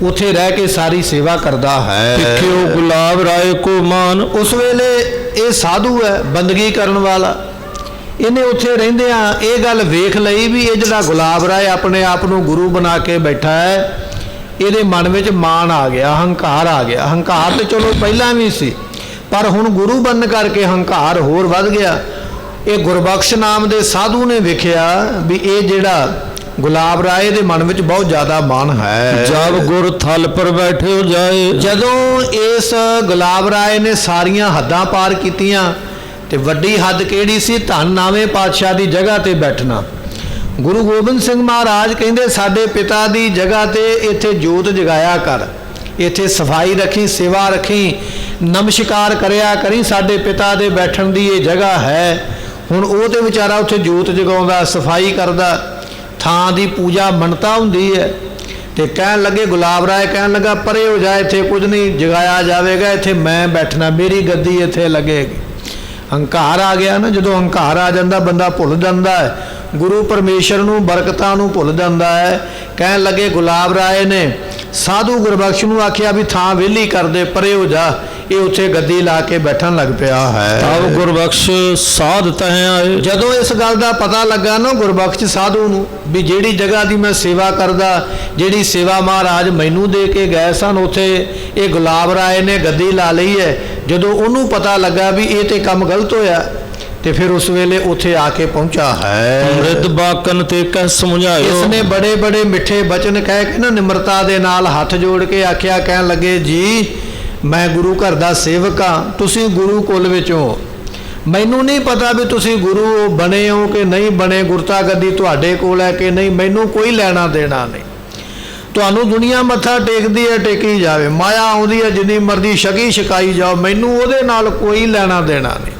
ਉੱਥੇ ਰਹਿ ਕੇ ਸਾਰੀ ਸੇਵਾ ਕਰਦਾ ਹੈ।
ਪਿੱਖਿਓ ਗੁਲਾਬ ਰਾਏ ਕੋ ਮਾਨ।
ਉਸ ਵੇਲੇ ਇਹ ਸਾਧੂ ਹੈ, ਬੰਦਗੀ ਕਰਨ ਵਾਲਾ। ਇਹਨੇ ਉੱਥੇ ਰਹਿੰਦਿਆਂ ਇਹ ਗੱਲ ਵੇਖ ਲਈ ਵੀ ਇਹ ਜਿਹੜਾ ਗੁਲਾਬ ਰਾਏ ਆਪਣੇ ਆਪ ਨੂੰ ਗੁਰੂ ਬਣਾ ਕੇ ਬੈਠਾ ਹੈ, ਇਹਦੇ ਮਨ ਵਿੱਚ ਮਾਣ ਆ ਗਿਆ, ਹੰਕਾਰ ਆ ਗਿਆ। ਹੰਕਾਰ ਤੇ ਚਲੋ ਪਹਿਲਾਂ ਵੀ ਸੀ, ਪਰ ਹੁਣ ਗੁਰੂ ਬਣਨ ਕਰਕੇ ਹੰਕਾਰ ਹੋਰ ਵੱਧ ਗਿਆ। ਇਹ ਗੁਰਬਖਸ਼ ਨਾਮ ਦੇ ਸਾਧੂ ਨੇ ਵੇਖਿਆ ਵੀ ਇਹ ਜਿਹੜਾ ਗੁਲਾਬ ਰਾਏ ਦੇ ਮਨ ਵਿੱਚ ਬਹੁਤ ਜ਼ਿਆਦਾ ਮਾਣ ਹੈ।
ਜਬ ਗੁਰ ਥਲ ਪਰ ਬੈਠਿਓ ਜਾਏ,
ਜਦੋਂ ਇਸ ਗੁਲਾਬ ਰਾਏ ਨੇ ਸਾਰੀਆਂ ਹੱਦਾਂ ਪਾਰ ਕੀਤੀਆਂ ਤੇ ਵੱਡੀ ਹੱਦ ਕਿਹੜੀ ਸੀ? ਧੰਨ ਨਾਵੇਂ ਪਾਤਸ਼ਾਹ ਦੀ ਜਗ੍ਹਾ ਤੇ ਬੈਠਣਾ। ਗੁਰੂ ਗੋਬਿੰਦ ਸਿੰਘ ਮਹਾਰਾਜ ਕਹਿੰਦੇ ਸਾਡੇ ਪਿਤਾ ਦੀ ਜਗ੍ਹਾ ਤੇ ਇੱਥੇ ਜੋਤ ਜਗਾਇਆ ਕਰ, ਇੱਥੇ ਸਫਾਈ ਰੱਖੀ, ਸੇਵਾ ਰੱਖੀ, ਨਮਸਕਾਰ ਕਰਿਆ ਕਰੀ, ਸਾਡੇ ਪਿਤਾ ਦੇ ਬੈਠਣ ਦੀ ਇਹ ਜਗ੍ਹਾ ਹੈ। ਹੁਣ ਉਹ ਤੇ ਵਿਚਾਰਾ ਉੱਥੇ ਜੋਤ ਜਗਾਉਂਦਾ, ਸਫਾਈ ਕਰਦਾ, ਥਾਂ ਦੀ ਪੂਜਾ ਮੰਨਤਾ ਹੁੰਦੀ ਹੈ। ਤੇ ਕਹਿਣ ਲੱਗੇ, ਗੁਲਾਬ ਰਾਏ ਕਹਿਣ ਲੱਗਾ ਪਰੇ ਹੋ ਜਾ, ਇੱਥੇ ਕੁਝ ਨਹੀਂ ਜਗਾਇਆ ਜਾਵੇਗਾ, ਇੱਥੇ ਮੈਂ ਬੈਠਣਾ, ਮੇਰੀ ਗੱਦੀ ਇੱਥੇ ਲੱਗੇਗੀ। ਹੰਕਾਰ ਆ ਗਿਆ ਨਾ, ਜਦੋਂ ਹੰਕਾਰ ਆ ਜਾਂਦਾ ਬੰਦਾ ਭੁੱਲ ਜਾਂਦਾ ਹੈ, ਗੁਰੂ ਪਰਮੇਸ਼ਰ ਨੂੰ, ਬਰਕਤਾਂ ਨੂੰ ਭੁੱਲ ਜਾਂਦਾ ਹੈ। ਕਹਿਣ ਲੱਗੇ ਗੁਲਾਬ ਰਾਏ ਨੇ ਸਾਧੂ ਗੁਰਬਖਸ਼ ਨੂੰ ਆਖਿਆ ਵੀ ਥਾਂ ਵਿਹਲੀ ਕਰ ਦੇ, ਪਰੇ ਹੋ ਜਾ। ਇਹ ਉੱਥੇ ਗੱਦੀ ਲਾ ਕੇ ਬੈਠਣ ਲੱਗ ਪਿਆ ਹੈ।
ਤਬ ਗੁਰਬਖਸ਼ ਸਾਧ ਤਹਿ ਆਏ।
ਜਦੋਂ ਇਸ ਗੱਲ ਦਾ ਪਤਾ ਲੱਗਾ ਨਾ ਗੁਰਬਖਸ਼ ਸਾਧੂ ਨੂੰ ਵੀ ਜਿਹੜੀ ਜਗ੍ਹਾ ਦੀ ਮੈਂ ਸੇਵਾ ਕਰਦਾ, ਜਿਹੜੀ ਸੇਵਾ ਮਹਾਰਾਜ ਮੈਨੂੰ ਦੇ ਕੇ ਗਏ ਸਨ, ਉੱਥੇ ਇਹ ਗੁਲਾਬ ਰਾਏ ਨੇ ਗੱਦੀ ਲਾ ਲਈ ਹੈ, ਜਦੋਂ ਉਹਨੂੰ ਪਤਾ ਲੱਗਾ ਵੀ ਇਹ ਤੇ ਕੰਮ ਗਲਤ ਹੋਇਆ, ਤੇ ਫਿਰ ਉਸ ਵੇਲੇ ਉੱਥੇ ਆ ਕੇ ਪਹੁੰਚਾ ਹੈ।
ਮ੍ਰਿਦ ਬਾਕਨ ਤੇ ਕਹਿ ਸਮਝਾਇਓ।
ਇਸਨੇ ਬੜੇ ਬੜੇ ਮਿੱਠੇ ਬਚਨ ਕਹਿ ਕੇ ਨਾ ਨਿਮਰਤਾ ਦੇ ਨਾਲ ਹੱਥ ਜੋੜ ਕੇ ਆਖਿਆ, ਕਹਿਣ ਲੱਗੇ ਜੀ ਮੈਂ ਗੁਰੂ ਘਰ ਦਾ ਸੇਵਕ ਹਾਂ, ਤੁਸੀਂ ਗੁਰੂ ਕੁਲ ਵਿੱਚੋਂ, ਮੈਨੂੰ ਨਹੀਂ ਪਤਾ ਵੀ ਤੁਸੀਂ ਗੁਰੂ ਬਣੇ ਹੋ ਕਿ ਨਹੀਂ ਬਣੇ, ਗੁਰਤਾ ਗੱਦੀ ਤੁਹਾਡੇ ਕੋਲ ਹੈ ਕਿ ਨਹੀਂ, ਮੈਨੂੰ ਕੋਈ ਲੈਣਾ ਦੇਣਾ ਨਹੀਂ। ਤੁਹਾਨੂੰ ਦੁਨੀਆ ਮੱਥਾ ਟੇਕਦੀ ਹੈ, ਟੇਕੀ ਜਾਵੇ, ਮਾਇਆ ਆਉਂਦੀ ਹੈ ਜਿੰਨੀ ਮਰਜ਼ੀ ਛਕੀ ਛਕਾਈ ਜਾਓ, ਮੈਨੂੰ ਉਹਦੇ ਨਾਲ ਕੋਈ ਲੈਣਾ ਦੇਣਾ ਨਹੀਂ।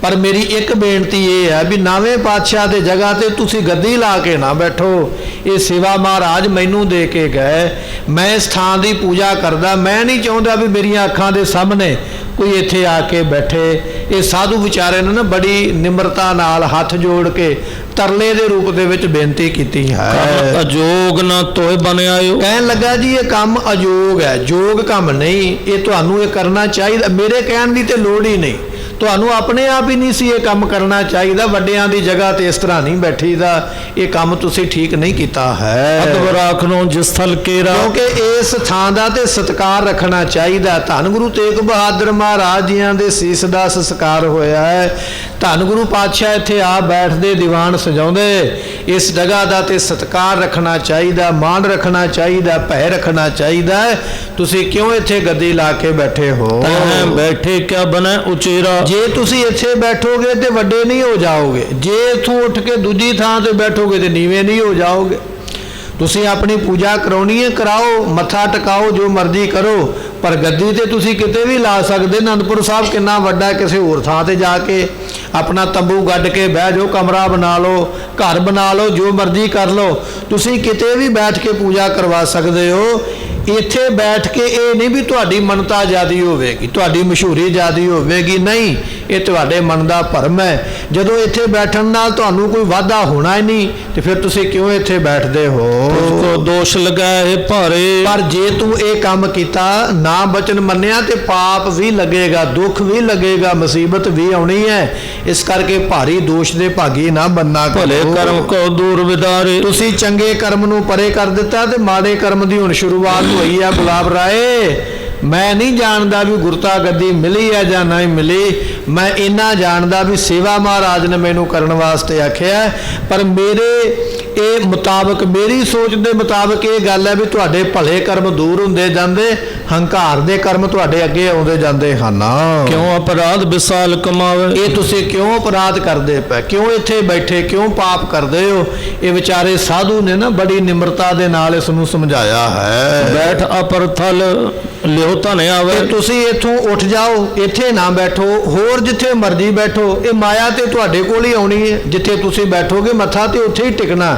ਪਰ ਮੇਰੀ ਇੱਕ ਬੇਨਤੀ ਇਹ ਹੈ ਵੀ ਨਾਵੇਂ ਪਾਤਸ਼ਾਹ ਦੇ ਜਗ੍ਹਾ ਤੇ ਤੁਸੀਂ ਗੱਦੀ ਲਾ ਕੇ ਨਾ ਬੈਠੋ, ਇਹ ਸੇਵਾ ਮਹਾਰਾਜ ਮੈਨੂੰ ਦੇ ਕੇ ਗਏ, ਮੈਂ ਇਸ ਥਾਂ ਦੀ ਪੂਜਾ ਕਰਦਾ, ਮੈਂ ਨਹੀਂ ਚਾਹੁੰਦਾ ਵੀ ਮੇਰੀਆਂ ਅੱਖਾਂ ਦੇ ਸਾਹਮਣੇ ਕੋਈ ਇੱਥੇ ਆ ਕੇ ਬੈਠੇ। ਇਹ ਸਾਧੂ ਵਿਚਾਰੇ ਨੇ ਨਾ ਬੜੀ ਨਿਮਰਤਾ ਨਾਲ ਹੱਥ ਜੋੜ ਕੇ ਤਰਲੇ ਦੇ ਰੂਪ ਦੇ ਵਿੱਚ ਬੇਨਤੀ ਕੀਤੀ ਹੈ।
ਅਜੋਗ ਨਾ ਤੋਏ ਬਨ ਆਇਓ।
ਕਹਿਣ ਲੱਗਾ ਜੀ ਇਹ ਕੰਮ ਅਯੋਗ ਹੈ, ਯੋਗ ਕੰਮ ਨਹੀਂ, ਇਹ ਤੁਹਾਨੂੰ ਇਹ ਕਰਨਾ ਚਾਹੀਦਾ, ਮੇਰੇ ਕਹਿਣ ਦੀ ਤੇ ਲੋੜ ਹੀ ਨਹੀਂ, ਤੁਹਾਨੂੰ ਆਪਣੇ ਆਪ ਹੀ ਨਹੀਂ ਸੀ ਇਹ ਕੰਮ ਕਰਨਾ ਚਾਹੀਦਾ, ਵੱਡਿਆਂ ਦੀ ਜਗ੍ਹਾ ਤੇ ਇਸ ਤਰ੍ਹਾਂ ਨਹੀਂ ਬੈਠੀਦਾ, ਇਹ ਕੰਮ ਤੁਸੀਂ ਠੀਕ ਨਹੀਂ ਕੀਤਾ ਹੈ।
ਅਦਬ ਰਾਖਣੋ ਜਿਸ ਥਲ ਕੇਰਾ,
ਕਿਉਂਕਿ ਇਸ ਥਾਂ ਦਾ ਤੇ ਸਤਿਕਾਰ ਰੱਖਣਾ ਚਾਹੀਦਾ। ਧੰਨ ਗੁਰੂ ਤੇਗ ਬਹਾਦਰ ਮਹਾਰਾਜ ਜੀਆਂ ਦੇ ਸੀਸ ਦਾ ਸੰਸਕਾਰ ਹੋਇਆ ਹੈ, ਧੰਨ ਗੁਰੂ ਪਾਤਸ਼ਾਹ ਇੱਥੇ ਆ ਬੈਠਦੇ, ਦੀਵਾਨ ਸਜਾਉਂਦੇ, ਇਸ ਜਗ੍ਹਾ ਦਾ ਤੇ ਸਤਿਕਾਰ ਰੱਖਣਾ ਚਾਹੀਦਾ, ਮਾਣ ਰੱਖਣਾ ਚਾਹੀਦਾ, ਭੈ ਰੱਖਣਾ ਚਾਹੀਦਾ। ਤੁਸੀਂ ਕਿਉਂ ਇੱਥੇ ਗੱਦੀ ਲਾ ਕੇ ਬੈਠੇ ਹੋ?
ਤੈਂ ਬੈਠੇ ਕਿਆ ਬਨੈ ਉਚੇਰਾ।
ਜੇ ਤੁਸੀਂ ਇੱਥੇ ਬੈਠੋਗੇ ਤੇ ਵੱਡੇ ਨਹੀਂ ਹੋ ਜਾਓਗੇ, ਜੇ ਇੱਥੋਂ ਉੱਠ ਕੇ ਦੂਜੀ ਥਾਂ ਤੇ ਬੈਠੋਗੇ ਤੇ ਨੀਵੇਂ ਨਹੀਂ ਹੋ ਜਾਓਗੇ। ਤੁਸੀਂ ਆਪਣੀ ਪੂਜਾ ਕਰਾਉਣੀ ਹੈ, ਕਰਾਓ, ਮੱਥਾ ਟਿਕਾਓ, ਜੋ ਮਰਜ਼ੀ ਕਰੋ, ਪਰ ਗੱਦੀ ਤੇ ਤੁਸੀਂ ਕਿਤੇ ਵੀ ਲਾ ਸਕਦੇ। ਅਨੰਦਪੁਰ ਸਾਹਿਬ ਕਿੰਨਾ ਵੱਡਾ, ਕਿਸੇ ਹੋਰ ਥਾਂ ਤੇ ਜਾ ਕੇ ਆਪਣਾ ਤੰਬੂ ਗੱਡ ਕੇ ਬਹਿ ਜਾਓ, ਕਮਰਾ ਬਣਾ ਲਓ, ਘਰ ਬਣਾ ਲਓ, ਜੋ ਮਰਜ਼ੀ ਕਰ ਲਓ, ਤੁਸੀਂ ਕਿਤੇ ਵੀ ਬੈਠ ਕੇ ਪੂਜਾ ਕਰਵਾ ਸਕਦੇ ਹੋ। ਇੱਥੇ ਬੈਠ ਕੇ ਇਹ ਨਹੀਂ ਵੀ ਤੁਹਾਡੀ ਮੰਨਤਾ ਜ਼ਿਆਦੀ ਹੋਵੇਗੀ, ਤੁਹਾਡੀ ਮਸ਼ਹੂਰੀ ਜ਼ਿਆਦੀ ਹੋਵੇਗੀ, ਨਹੀਂ, ਇਹ ਤੁਹਾਡੇ ਮਨ ਦਾ ਭਰਮ ਹੈ। ਜਦੋਂ ਇੱਥੇ ਬੈਠਣ ਨਾਲ ਤੁਹਾਨੂੰ ਕੋਈ ਵਾਧਾ ਹੋਣਾ ਹੀ ਨਹੀਂ ਤੇ ਫਿਰ ਤੁਸੀਂ ਕਿਉਂ ਇੱਥੇ ਬੈਠਦੇ ਹੋ?
ਕੋ ਦੋਸ਼ ਲਗਾਏ ਭਾਰੇ।
ਪਰ ਜੇ ਤੂੰ ਇਹ ਕੰਮ ਕੀਤਾ, ਨਾ ਬਚਨ ਮੰਨਿਆ, ਤੇ ਪਾਪ ਵੀ ਲੱਗੇਗਾ, ਦੁੱਖ ਵੀ ਲੱਗੇਗਾ, ਮੁਸੀਬਤ ਵੀ ਆਉਣੀ ਹੈ। ਇਸ ਕਰਕੇ ਭਾਰੀ ਦੋਸ਼ ਦੇ ਭਾਗੀ ਨਾ ਬੰਨਾ ਕਰੋ।
ਭਲੇ ਕਰਮ ਕੋ ਦੂਰ ਵਿਦਾਰੇ।
ਤੁਸੀਂ ਚੰਗੇ ਕਰਮ ਨੂੰ ਪਰੇ ਕਰ ਦਿੱਤਾ ਤੇ ਮਾੜੇ ਕਰਮ ਦੀ ਹੁਣ ਸ਼ੁਰੂਆਤ ਹੋਈ ਆ। ਗੁਲਾਬ ਰਾਏ, ਮੈਂ ਨਹੀਂ ਜਾਣਦਾ ਵੀ ਗੁਰਤਾ ਗੱਦੀ ਮਿਲੀ ਹੈ ਜਾਂ ਨਹੀਂ ਮਿਲੀ, ਮੈਂ ਇੰਨਾ ਜਾਣਦਾ ਵੀ ਸੇਵਾ ਮਹਾਰਾਜ ਨੇ ਮੈਨੂੰ ਕਰਨ ਵਾਸਤੇ ਆਖਿਆ, ਪਰ ਮੇਰੇ ਇਹ ਮੁਤਾਬਕ, ਮੇਰੀ ਸੋਚ ਦੇ ਮੁਤਾਬਕ ਇਹ ਗੱਲ ਹੈ ਵੀ ਤੁਹਾਡੇ ਭਲੇ ਕਰਮ ਦੂਰ ਹੁੰਦੇ ਜਾਂਦੇ, ਹੰਕਾਰ ਦੇ ਕਰਮ ਤੁਹਾਡੇ ਅੱਗੇ ਆਉਂਦੇ ਜਾਂਦੇ ਹਨ।
ਕਿਉਂ ਅਪਰਾਧ ਵਿਸਾਲ ਕਮਾਵੇ।
ਇਹ ਤੁਸੀਂ ਕਿਉਂ ਅਪਰਾਧ ਕਰਦੇ ਪਏ, ਕਿਉਂ ਇੱਥੇ ਬੈਠੇ, ਕਿਉਂ ਪਾਪ ਕਰਦੇ ਹੋ? ਇਹ ਵਿਚਾਰੇ ਸਾਧੂ ਨੇ ਨਾ ਬੜੀ ਨਿਮਰਤਾ ਦੇ ਨਾਲ ਇਸ ਨੂੰ ਸਮਝਾਇਆ ਹੈ।
ਬੈਠ ਅਪਰ ਥਲ ਲਿਓ ਧਨ ਆਵੇ।
ਤੁਸੀਂ ਇੱਥੋਂ ਉੱਠ ਜਾਓ, ਇੱਥੇ ਨਾ ਬੈਠੋ, ਹੋਰ ਜਿੱਥੇ ਮਰਜ਼ੀ ਬੈਠੋ, ਇਹ ਮਾਇਆ ਤੇ ਤੁਹਾਡੇ ਕੋਲ ਹੀ ਆਉਣੀ ਹੈ। ਜਿੱਥੇ ਤੁਸੀਂ ਬੈਠੋਗੇ ਮੱਥਾ ਤੇ ਉੱਥੇ ਹੀ ਟਿਕਣਾ।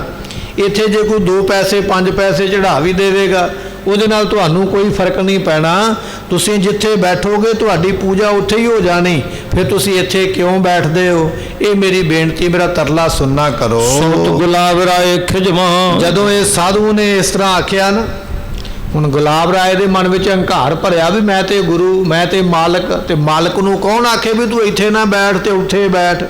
ਇੱਥੇ ਜੇ ਕੋਈ 2 ਪੈਸੇ 5 ਪੈਸੇ ਚੜ੍ਹਾ ਵੀ ਦੇਵੇਗਾ, ਉਹਦੇ ਨਾਲ ਤੁਹਾਨੂੰ ਕੋਈ ਫਰਕ ਨਹੀਂ ਪੈਣਾ। ਤੁਸੀਂ ਜਿੱਥੇ ਬੈਠੋਗੇ ਤੁਹਾਡੀ ਪੂਜਾ ਉੱਥੇ ਹੀ ਹੋ ਜਾਣੀ, ਫਿਰ ਤੁਸੀਂ ਇੱਥੇ ਕਿਉਂ ਬੈਠਦੇ ਹੋ? ਇਹ ਮੇਰੀ ਬੇਨਤੀ, ਮੇਰਾ ਤਰਲਾ ਸੁਣਨਾ ਕਰੋ।
ਸੁਣਤ ਗੁਲਾਬ ਰਾਏ ਖਿਜਵਾ।
ਜਦੋਂ ਇਹ ਸਾਧੂ ਨੇ ਇਸ ਤਰ੍ਹਾਂ ਆਖਿਆ ਨਾ, ਹੁਣ ਗੁਲਾਬ ਰਾਏ ਦੇ ਮਨ ਵਿੱਚ ਹੰਕਾਰ ਭਰਿਆ ਵੀ ਮੈਂ ਤੇ ਗੁਰੂ, ਮੈਂ ਤੇ ਮਾਲਕ, ਤੇ ਮਾਲਕ ਨੂੰ ਕੌਣ ਆਖੇ ਵੀ ਤੂੰ ਇੱਥੇ ਨਾ ਬੈਠ ਤੇ ਉੱਥੇ ਬੈਠ।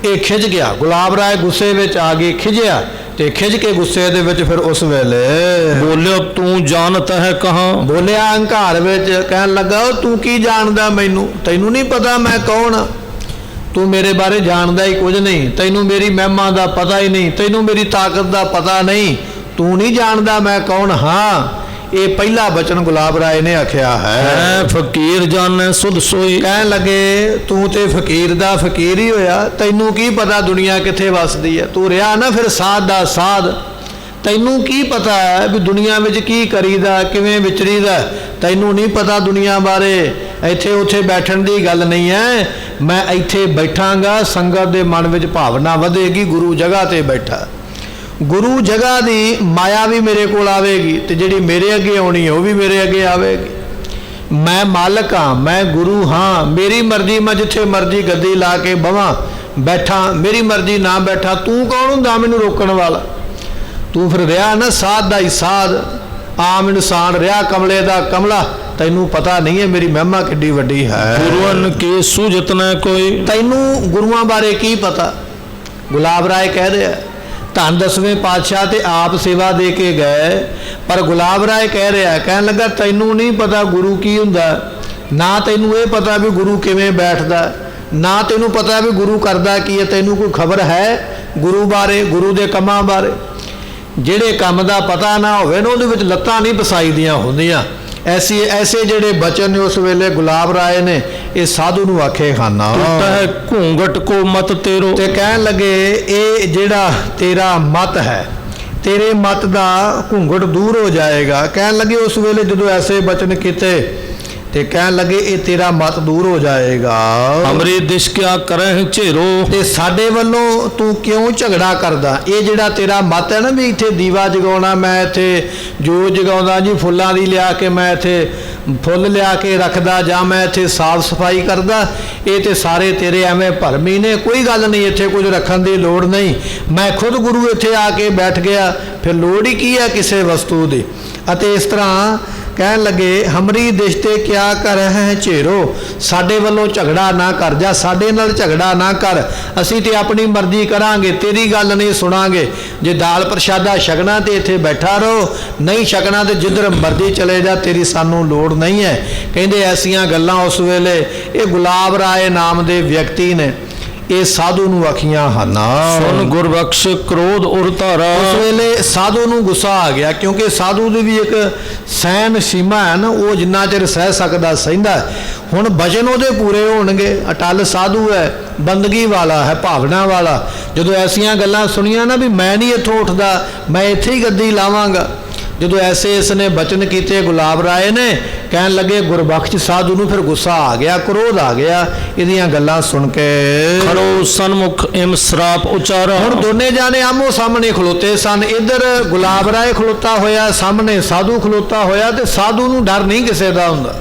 ਇਹ ਖਿਜ ਗਿਆ, ਗੁਲਾਬ ਰਾਏ ਗੁੱਸੇ ਵਿੱਚ ਆ ਗਏ, ਖਿਜਿਆ, ਤੇ ਖਿਜ ਕੇ ਗੁੱਸੇ ਦੇ ਵਿੱਚ ਫਿਰ ਉਸ ਵੇਲੇ
ਬੋਲਿਓ ਤੂੰ ਜਾਣਤ ਹੈ ਕਹਾਂ।
ਬੋਲਿਆ ਹੰਕਾਰ ਵਿੱਚ, ਕਹਿਣ ਲੱਗਾ ਤੂੰ ਕੀ ਜਾਣਦਾ ਮੈਨੂੰ, ਤੈਨੂੰ ਨਹੀਂ ਪਤਾ ਮੈਂ ਕੌਣ? ਤੂੰ ਮੇਰੇ ਬਾਰੇ ਜਾਣਦਾ ਹੀ ਕੁਝ ਨਹੀਂ, ਤੈਨੂੰ ਮੇਰੀ ਮਹਿਮਾ ਦਾ ਪਤਾ ਹੀ ਨਹੀਂ, ਤੈਨੂੰ ਮੇਰੀ ਤਾਕਤ ਦਾ ਪਤਾ ਨਹੀਂ, ਤੂੰ ਨਹੀਂ ਜਾਣਦਾ ਮੈਂ ਕੌਣ ਹਾਂ। ਇਹ ਪਹਿਲਾ ਬਚਨ ਗੁਲਾਬ ਰਾਏ ਨੇ ਆਖਿਆ ਹੈ।
ਫਕੀਰ ਜਾਣੈ ਸੁਧ ਸੋਈ।
ਕਹਿਣ ਲੱਗੇ ਤੂੰ ਤੇ ਫਕੀਰ ਦਾ ਫਕੀਰ ਹੀ ਹੋਇਆ, ਤੈਨੂੰ ਕੀ ਪਤਾ ਦੁਨੀਆ ਕਿੱਥੇ ਵੱਸਦੀ ਹੈ। ਤੂੰ ਰਿਹਾ ਨਾ ਫਿਰ ਸਾਧ ਦਾ ਸਾਧ, ਤੈਨੂੰ ਕੀ ਪਤਾ ਹੈ ਵੀ ਦੁਨੀਆ ਵਿੱਚ ਕੀ ਕਰੀਦਾ, ਕਿਵੇਂ ਵਿਚਰੀਦਾ। ਤੈਨੂੰ ਨਹੀਂ ਪਤਾ ਦੁਨੀਆ ਬਾਰੇ। ਇੱਥੇ ਉੱਥੇ ਬੈਠਣ ਦੀ ਗੱਲ ਨਹੀਂ ਹੈ। ਮੈਂ ਇੱਥੇ ਬੈਠਾਂਗਾ, ਸੰਗਤ ਦੇ ਮਨ ਵਿੱਚ ਭਾਵਨਾ ਵਧੇਗੀ, ਗੁਰੂ ਜਗ੍ਹਾ ਤੇ ਬੈਠਾ। ਗੁਰੂ ਜਗ੍ਹਾ ਦੀ ਮਾਇਆ ਵੀ ਮੇਰੇ ਕੋਲ ਆਵੇਗੀ ਤੇ ਜਿਹੜੀ ਮੇਰੇ ਅੱਗੇ ਆਉਣੀ ਹੈ ਉਹ ਵੀ ਮੇਰੇ ਅੱਗੇ ਆਵੇਗੀ। ਮੈਂ ਮਾਲਕ ਹਾਂ, ਮੈਂ ਗੁਰੂ ਹਾਂ, ਮੇਰੀ ਮਰਜ਼ੀ, ਮੈਂ ਜਿੱਥੇ ਮਰਜ਼ੀ ਗੱਦੀ ਲਾ ਕੇ ਬਵਾਂ ਬੈਠਾ, ਮੇਰੀ ਮਰਜ਼ੀ ਨਾ ਬੈਠਾ। ਤੂੰ ਕੌਣ ਹੁੰਦਾ ਮੈਨੂੰ ਰੋਕਣ ਵਾਲਾ। ਤੂੰ ਫਿਰ ਰਿਹਾ ਨਾ ਸਾਧ ਦਾ ਹੀ ਸਾਧ, ਆਮ ਇਨਸਾਨ ਰਿਹਾ ਕਮਲੇ ਦਾ ਕਮਲਾ। ਤੈਨੂੰ ਪਤਾ ਨਹੀਂ ਹੈ ਮੇਰੀ ਮਹਿਮਾ ਕਿੱਡੀ ਵੱਡੀ ਹੈ।
ਗੁਰੂਆਂ ਕੀ ਸੂਝਤ ਨਾ ਕੋਈ।
ਤੈਨੂੰ ਗੁਰੂਆਂ ਬਾਰੇ ਕੀ ਪਤਾ। ਗੁਲਾਬ ਰਾਏ ਕਹਿ ਰਿਹਾ ਧੰਨ 10ਵੇਂ ਪਾਤਸ਼ਾਹ ਤੇ ਆਪ ਸੇਵਾ ਦੇ ਕੇ ਗਏ, ਪਰ ਗੁਲਾਬ ਰਾਏ ਕਹਿ ਰਿਹਾ, ਕਹਿਣ ਲੱਗਾ ਤੈਨੂੰ ਨਹੀਂ ਪਤਾ ਗੁਰੂ ਕੀ ਹੁੰਦਾ, ਨਾ ਤੈਨੂੰ ਇਹ ਪਤਾ ਵੀ ਗੁਰੂ ਕਿਵੇਂ ਬੈਠਦਾ, ਨਾ ਤੈਨੂੰ ਪਤਾ ਵੀ ਗੁਰੂ ਕਰਦਾ ਕੀ ਹੈ। ਤੈਨੂੰ ਕੋਈ ਖਬਰ ਹੈ ਗੁਰੂ ਬਾਰੇ, ਗੁਰੂ ਦੇ ਕੰਮਾਂ ਬਾਰੇ। ਜਿਹੜੇ ਕੰਮ ਦਾ ਪਤਾ ਨਾ ਹੋਵੇ ਨਾ ਉਹਦੇ ਵਿੱਚ ਲੱਤਾਂ ਨਹੀਂ ਪਸਾਈਦੀਆਂ ਹੁੰਦੀਆਂ। ਐਸੇ ਜਿਹੜੇ ਬਚਨ ਨੇ ਉਸ ਵੇਲੇ ਗੁਲਾਬ ਰਾਏ ਨੇ ਇਹ ਸਾਧੂ ਨੂੰ ਆਖੇ ਖਾਨਾ।
ਹੈ ਘੂੰਗਟ ਕੋ ਮਤ ਤੇਰੋ।
ਤੇ ਕਹਿਣ ਲੱਗੇ ਇਹ ਜਿਹੜਾ ਤੇਰਾ ਮਤ ਹੈ, ਤੇਰੇ ਮਤ ਦਾ ਘੂੰਗਟ ਦੂਰ ਹੋ ਜਾਏਗਾ। ਕਹਿਣ ਲੱਗੇ ਉਸ ਵੇਲੇ ਜਦੋਂ ਐਸੇ ਬਚਨ ਕੀਤੇ ਤੇ ਕਹਿਣ ਲੱਗੇ ਇਹ ਤੇਰਾ ਮਤ ਦੂਰ ਹੋ ਜਾਏਗਾ।
ਹਮਰੀ ਦਿਸ਼ ਕਿਆ ਕਰਹਿ ਝੇਰੋ। ਤੇ
ਸਾਡੇ ਵੱਲੋਂ ਤੂੰ ਕਿਉਂ ਝਗੜਾ ਕਰਦਾ। ਇਹ ਜਿਹੜਾ ਤੇਰਾ ਮਤ ਹੈ ਨਾ ਵੀ ਇੱਥੇ ਦੀਵਾ ਜਗਾਉਣਾ, ਮੈਂ ਇੱਥੇ ਜੋਤ ਜਗਾਉਂਦਾ ਜੀ, ਫੁੱਲਾਂ ਦੀ ਲਿਆ ਕੇ ਮੈਂ ਇੱਥੇ ਫੁੱਲ ਲਿਆ ਕੇ ਰੱਖਦਾ, ਜਾਂ ਮੈਂ ਇੱਥੇ ਸਾਫ ਸਫਾਈ ਕਰਦਾ, ਇਹ ਤੇ ਸਾਰੇ ਤੇਰੇ ਐਵੇਂ ਭਰਮੀ ਨੇ। ਕੋਈ ਗੱਲ ਨਹੀਂ, ਇੱਥੇ ਕੁਝ ਰੱਖਣ ਦੀ ਲੋੜ ਨਹੀਂ। ਮੈਂ ਖੁਦ ਗੁਰੂ ਇੱਥੇ ਆ ਕੇ ਬੈਠ ਗਿਆ, ਫਿਰ ਲੋੜ ਹੀ ਕੀ ਹੈ ਕਿਸੇ ਵਸਤੂ ਦੀ। ਅਤੇ ਇਸ ਤਰ੍ਹਾਂ ਕਹਿਣ ਲੱਗੇ ਹਮਰੀ ਦਿਸ਼ ਤੇ ਕਿਆ ਕਰ ਹੈ ਝੇਰੋ। ਸਾਡੇ ਵੱਲੋਂ ਝਗੜਾ ਨਾ ਕਰ, ਜਾ ਸਾਡੇ ਨਾਲ ਝਗੜਾ ਨਾ ਕਰ। ਅਸੀਂ ਤੇ ਆਪਣੀ ਮਰਜ਼ੀ ਕਰਾਂਗੇ, ਤੇਰੀ ਗੱਲ ਨਹੀਂ ਸੁਣਾਂਗੇ। ਜੇ ਦਾਲ ਪ੍ਰਸ਼ਾਦਾ ਛਕਣਾ ਤੇ ਇੱਥੇ ਬੈਠਾ ਰਹੋ, ਨਹੀਂ ਛਕਣਾ ਤੇ ਜਿੱਧਰ ਮਰਜ਼ੀ ਚਲੇ ਜਾ, ਤੇਰੀ ਸਾਨੂੰ ਲੋੜ ਨਹੀਂ ਹੈ। ਕਹਿੰਦੇ ਐਸੀਆਂ ਗੱਲਾਂ ਉਸ ਵੇਲੇ ਇਹ ਗੁਲਾਬ ਰਾਏ ਨਾਮ ਦੇ ਵਿਅਕਤੀ ਨੇ ਇਹ ਸਾਧੂ ਨੂੰ ਆਖੀਆਂ ਹਨ।
ਸੁਣ ਗੁਰਬਖਸ਼ ਕ੍ਰੋਧ ਉਰ ਧਾਰਾ।
ਉਸ ਵੇਲੇ ਸਾਧੂ ਨੂੰ ਗੁੱਸਾ ਆ ਗਿਆ, ਕਿਉਂਕਿ ਸਾਧੂ ਦੀ ਵੀ ਇੱਕ ਸਹਿਨ ਸੀਮਾ ਹੈ ਨਾ, ਉਹ ਜਿੰਨਾ ਚਿਰ ਸਹਿ ਸਕਦਾ ਸਹਿੰਦਾ। ਹੁਣ ਬਚਨ ਉਹਦੇ ਪੂਰੇ ਹੋਣਗੇ। ਅਟਲ ਸਾਧੂ ਹੈ, ਬੰਦਗੀ ਵਾਲਾ ਹੈ, ਭਾਵਨਾ ਵਾਲਾ। ਜਦੋਂ ਐਸੀਆਂ ਗੱਲਾਂ ਸੁਣੀਆਂ ਨਾ ਵੀ ਮੈਂ ਨਹੀਂ ਇੱਥੋਂ ਉੱਠਦਾ, ਮੈਂ ਇੱਥੇ ਹੀ ਗੱਦੀ ਲਾਵਾਂਗਾ, ਜਦੋਂ ਐਸੇ ਇਸ ਨੇ ਬਚਨ ਕੀਤੇ ਗੁਲਾਬ ਰਾਏ ਨੇ, ਕਹਿਣ ਲੱਗੇ ਗੁਰਬਖਸ਼ ਸਾਧੂ ਨੂੰ ਫਿਰ ਗੁੱਸਾ ਆ ਗਿਆ, ਕ੍ਰੋਧ ਆ ਗਿਆ ਇਹਦੀਆਂ ਗੱਲਾਂ ਸੁਣ ਕੇ।
ਖੜੋ ਸਨਮੁਖ ਇਮ ਸਰਾਪ ਉਚਾਰਾ।
ਹੁਣ ਦੋਨੇ ਜਾਣੇ ਆਮੋ ਸਾਹਮਣੇ ਖਲੋਤੇ ਸਨ। ਇੱਧਰ ਗੁਲਾਬ ਰਾਏ ਖਲੋਤਾ ਹੋਇਆ, ਸਾਹਮਣੇ ਸਾਧੂ ਖਲੋਤਾ ਹੋਇਆ। ਤੇ ਸਾਧੂ ਨੂੰ ਡਰ ਨਹੀਂ ਕਿਸੇ ਦਾ ਹੁੰਦਾ।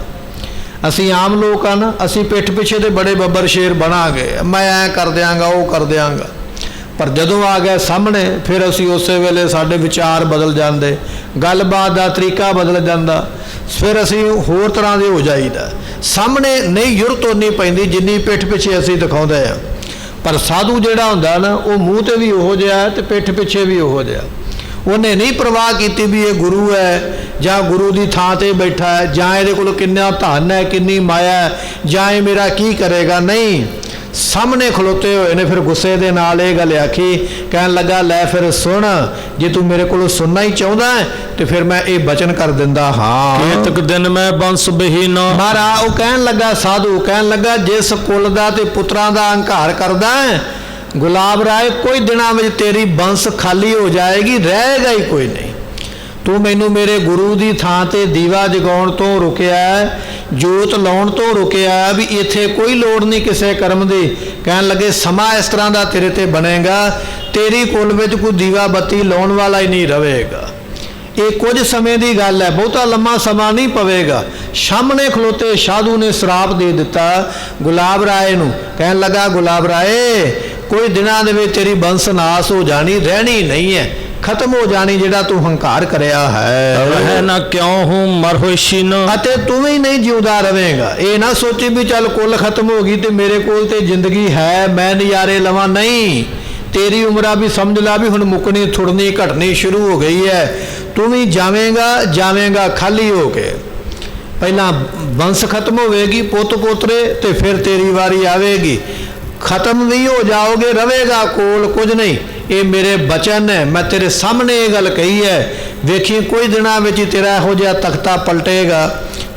ਅਸੀਂ ਆਮ ਲੋਕ ਹਨ, ਅਸੀਂ ਪਿੱਠ ਪਿੱਛੇ ਦੇ ਬੜੇ ਬੱਬਰ ਸ਼ੇਰ ਬਣਾਂਗੇ, ਮੈਂ ਐਂ ਕਰ ਦਿਆਂਗਾ, ਉਹ ਕਰ ਦਿਆਂਗਾ। ਪਰ ਜਦੋਂ ਆ ਗਏ ਸਾਹਮਣੇ, ਫਿਰ ਅਸੀਂ ਉਸੇ ਵੇਲੇ ਸਾਡੇ ਵਿਚਾਰ ਬਦਲ ਜਾਂਦੇ, ਗੱਲਬਾਤ ਦਾ ਤਰੀਕਾ ਬਦਲ ਜਾਂਦਾ, ਫਿਰ ਅਸੀਂ ਹੋਰ ਤਰ੍ਹਾਂ ਦੇ ਹੋ ਜਾਈਦਾ। ਸਾਹਮਣੇ ਨਹੀਂ ਯੁਰਤ ਉਨੀ ਪੈਂਦੀ ਜਿੰਨੀ ਪਿੱਠ ਪਿੱਛੇ ਅਸੀਂ ਦਿਖਾਉਂਦੇ ਆ। ਪਰ ਸਾਧੂ ਜਿਹੜਾ ਹੁੰਦਾ ਨਾ, ਉਹ ਮੂੰਹ ਤੇ ਵੀ ਉਹੋ ਜਿਹਾ ਤੇ ਪਿੱਠ ਪਿੱਛੇ ਵੀ ਉਹੋ ਜਿਹਾ। ਉਹਨੇ ਨਹੀਂ ਪਰਵਾਹ ਕੀਤੀ ਵੀ ਇਹ ਗੁਰੂ ਹੈ ਜਾਂ ਗੁਰੂ ਦੀ ਥਾਂ ਤੇ ਬੈਠਾ ਹੈ, ਜਾਂ ਇਹਦੇ ਕੋਲ ਕਿੰਨਾ ਧਨ ਹੈ, ਕਿੰਨੀ ਮਾਇਆ ਹੈ, ਜਾਂ ਇਹ ਮੇਰਾ ਕੀ ਕਰੇਗਾ। ਨਹੀਂ, ਸਾਹਮਣੇ ਖਲੋਤੇ ਹੋਏ ਨੇ। ਫਿਰ ਗੁੱਸੇ ਦੇ ਨਾਲ ਇਹ ਗੱਲ ਆਖੀ, ਕਹਿਣ ਲੱਗਾ ਲੈ ਫਿਰ ਸੁਣ, ਜੇ ਤੂੰ ਮੇਰੇ ਕੋਲੋਂ ਸੁਣਨਾ ਹੀ ਚਾਹੁੰਦਾ ਹੈ ਤੇ ਫਿਰ ਮੈਂ ਇਹ ਬਚਨ ਕਰ ਦਿੰਦਾ ਹਾਂ।
ਕੇਤਕ ਦਿਨ ਮੈਂ ਬੰਸ ਬਹੀਨਾ।
ਮਾਰਾ ਉਹ ਕਹਿਣ ਲੱਗਾ, ਸਾਧੂ ਕਹਿਣ ਲੱਗਾ ਜਿਸ ਕੁਲ ਦਾ ਤੇ ਪੁੱਤਰਾਂ ਦਾ ਹੰਕਾਰ ਕਰਦਾ ਹੈ ਗੁਲਾਬ ਰਾਏ, ਕੋਈ ਦਿਨਾਂ ਵਿੱਚ ਤੇਰੀ ਬੰਸ ਖਾਲੀ ਹੋ ਜਾਏਗੀ, ਰਹੇਗਾ ਹੀ ਕੋਈ ਨਹੀਂ। ਤੂੰ ਮੈਨੂੰ ਮੇਰੇ ਗੁਰੂ ਦੀ ਥਾਂ ਤੇ ਦੀਵਾ ਜਗਾਉਣ ਤੋਂ ਰੁਕਿਆ, ਜੋਤ ਲਾਉਣ ਤੋਂ ਰੁਕਿਆ, ਵੀ ਇੱਥੇ ਕੋਈ ਲੋੜ ਨਹੀਂ ਕਿਸੇ ਕਰਮ ਦੀ। ਕਹਿਣ ਲੱਗੇ ਸਮਾਂ ਇਸ ਤਰ੍ਹਾਂ ਦਾ ਤੇਰੇ ਤੇ ਬਣੇਗਾ, ਤੇਰੀ ਕੁਲ ਵਿੱਚ ਕੋਈ ਦੀਵਾ ਬੱਤੀ ਲਾਉਣ ਵਾਲਾ ਹੀ ਨਹੀਂ ਰਹੇਗਾ। ਇਹ ਕੁਝ ਸਮੇਂ ਦੀ ਗੱਲ ਹੈ, ਬਹੁਤਾ ਲੰਮਾ ਸਮਾਂ ਨਹੀਂ ਪਵੇਗਾ। ਸਾਹਮਣੇ ਖਲੋਤੇ ਸਾਧੂ ਨੇ ਸ਼ਰਾਪ ਦੇ ਦਿੱਤਾ ਗੁਲਾਬ ਰਾਏ ਨੂੰ। ਕਹਿਣ ਲੱਗਾ ਗੁਲਾਬ ਰਾਏ, ਕੋਈ ਦਿਨਾਂ ਦੇ ਵਿੱਚ ਤੇਰੀ ਬੰਸ ਨਾਸ ਹੋ ਜਾਣੀ, ਰਹਿਣੀ ਨਹੀਂ ਹੈ, ਖਤਮ ਹੋ ਜਾਣੀ ਜਿਹੜਾ ਤੂੰ ਹੰਕਾਰ ਕਰਿਆ ਹੈ।
ਰਹਿ ਨਾ ਕਿਉਂ ਹੂੰ ਮਰ ਹੋਇਸ਼ੀ ਨ।
ਅਤੇ ਤੂੰ ਵੀ ਨਹੀਂ ਜਿਉਂਦਾ ਰਵੇਂਗਾ। ਇਹ ਨਾ ਸੋਚੀ ਵੀ ਚੱਲ ਕੁੱਲ ਖਤਮ ਹੋ ਗਈ ਤੇ ਮੇਰੇ ਕੋਲ ਤੇ ਜ਼ਿੰਦਗੀ ਹੈ, ਮੈਂ ਨਜ਼ਾਰੇ ਲਵਾਂ। ਨਹੀਂ, ਤੇਰੀ ਉਮਰਾਂ ਵੀ ਸਮਝ ਲਾ ਵੀ ਹੁਣ ਮੁੱਕਣੀ ਥੁੜਨੀ ਘਟਣੀ ਸ਼ੁਰੂ ਹੋ ਗਈ ਹੈ। ਤੂੰ ਵੀ ਜਾਵੇਂਗਾ ਖਾਲੀ ਹੋ ਕੇ। ਪਹਿਲਾਂ ਬੰਸ ਖਤਮ ਹੋਵੇਗੀ, ਪੁੱਤ ਪੋਤਰੇ, ਤੇ ਫਿਰ ਤੇਰੀ ਵਾਰੀ ਆਵੇਗੀ। ਖਤਮ ਵੀ ਹੋ ਜਾਓਗੇ, ਰਵੇਗਾ ਕੋਲ ਕੁਝ ਨਹੀਂ। ਇਹ ਮੇਰੇ ਬਚਨ ਹੈ, ਮੈਂ ਤੇਰੇ ਸਾਹਮਣੇ ਇਹ ਗੱਲ ਕਹੀ ਹੈ। ਵੇਖੀ ਕੋਈ ਦਿਨਾਂ ਵਿੱਚ ਹੀ ਤੇਰਾ ਇਹੋ ਜਿਹਾ ਤਖਤਾ ਪਲਟੇਗਾ,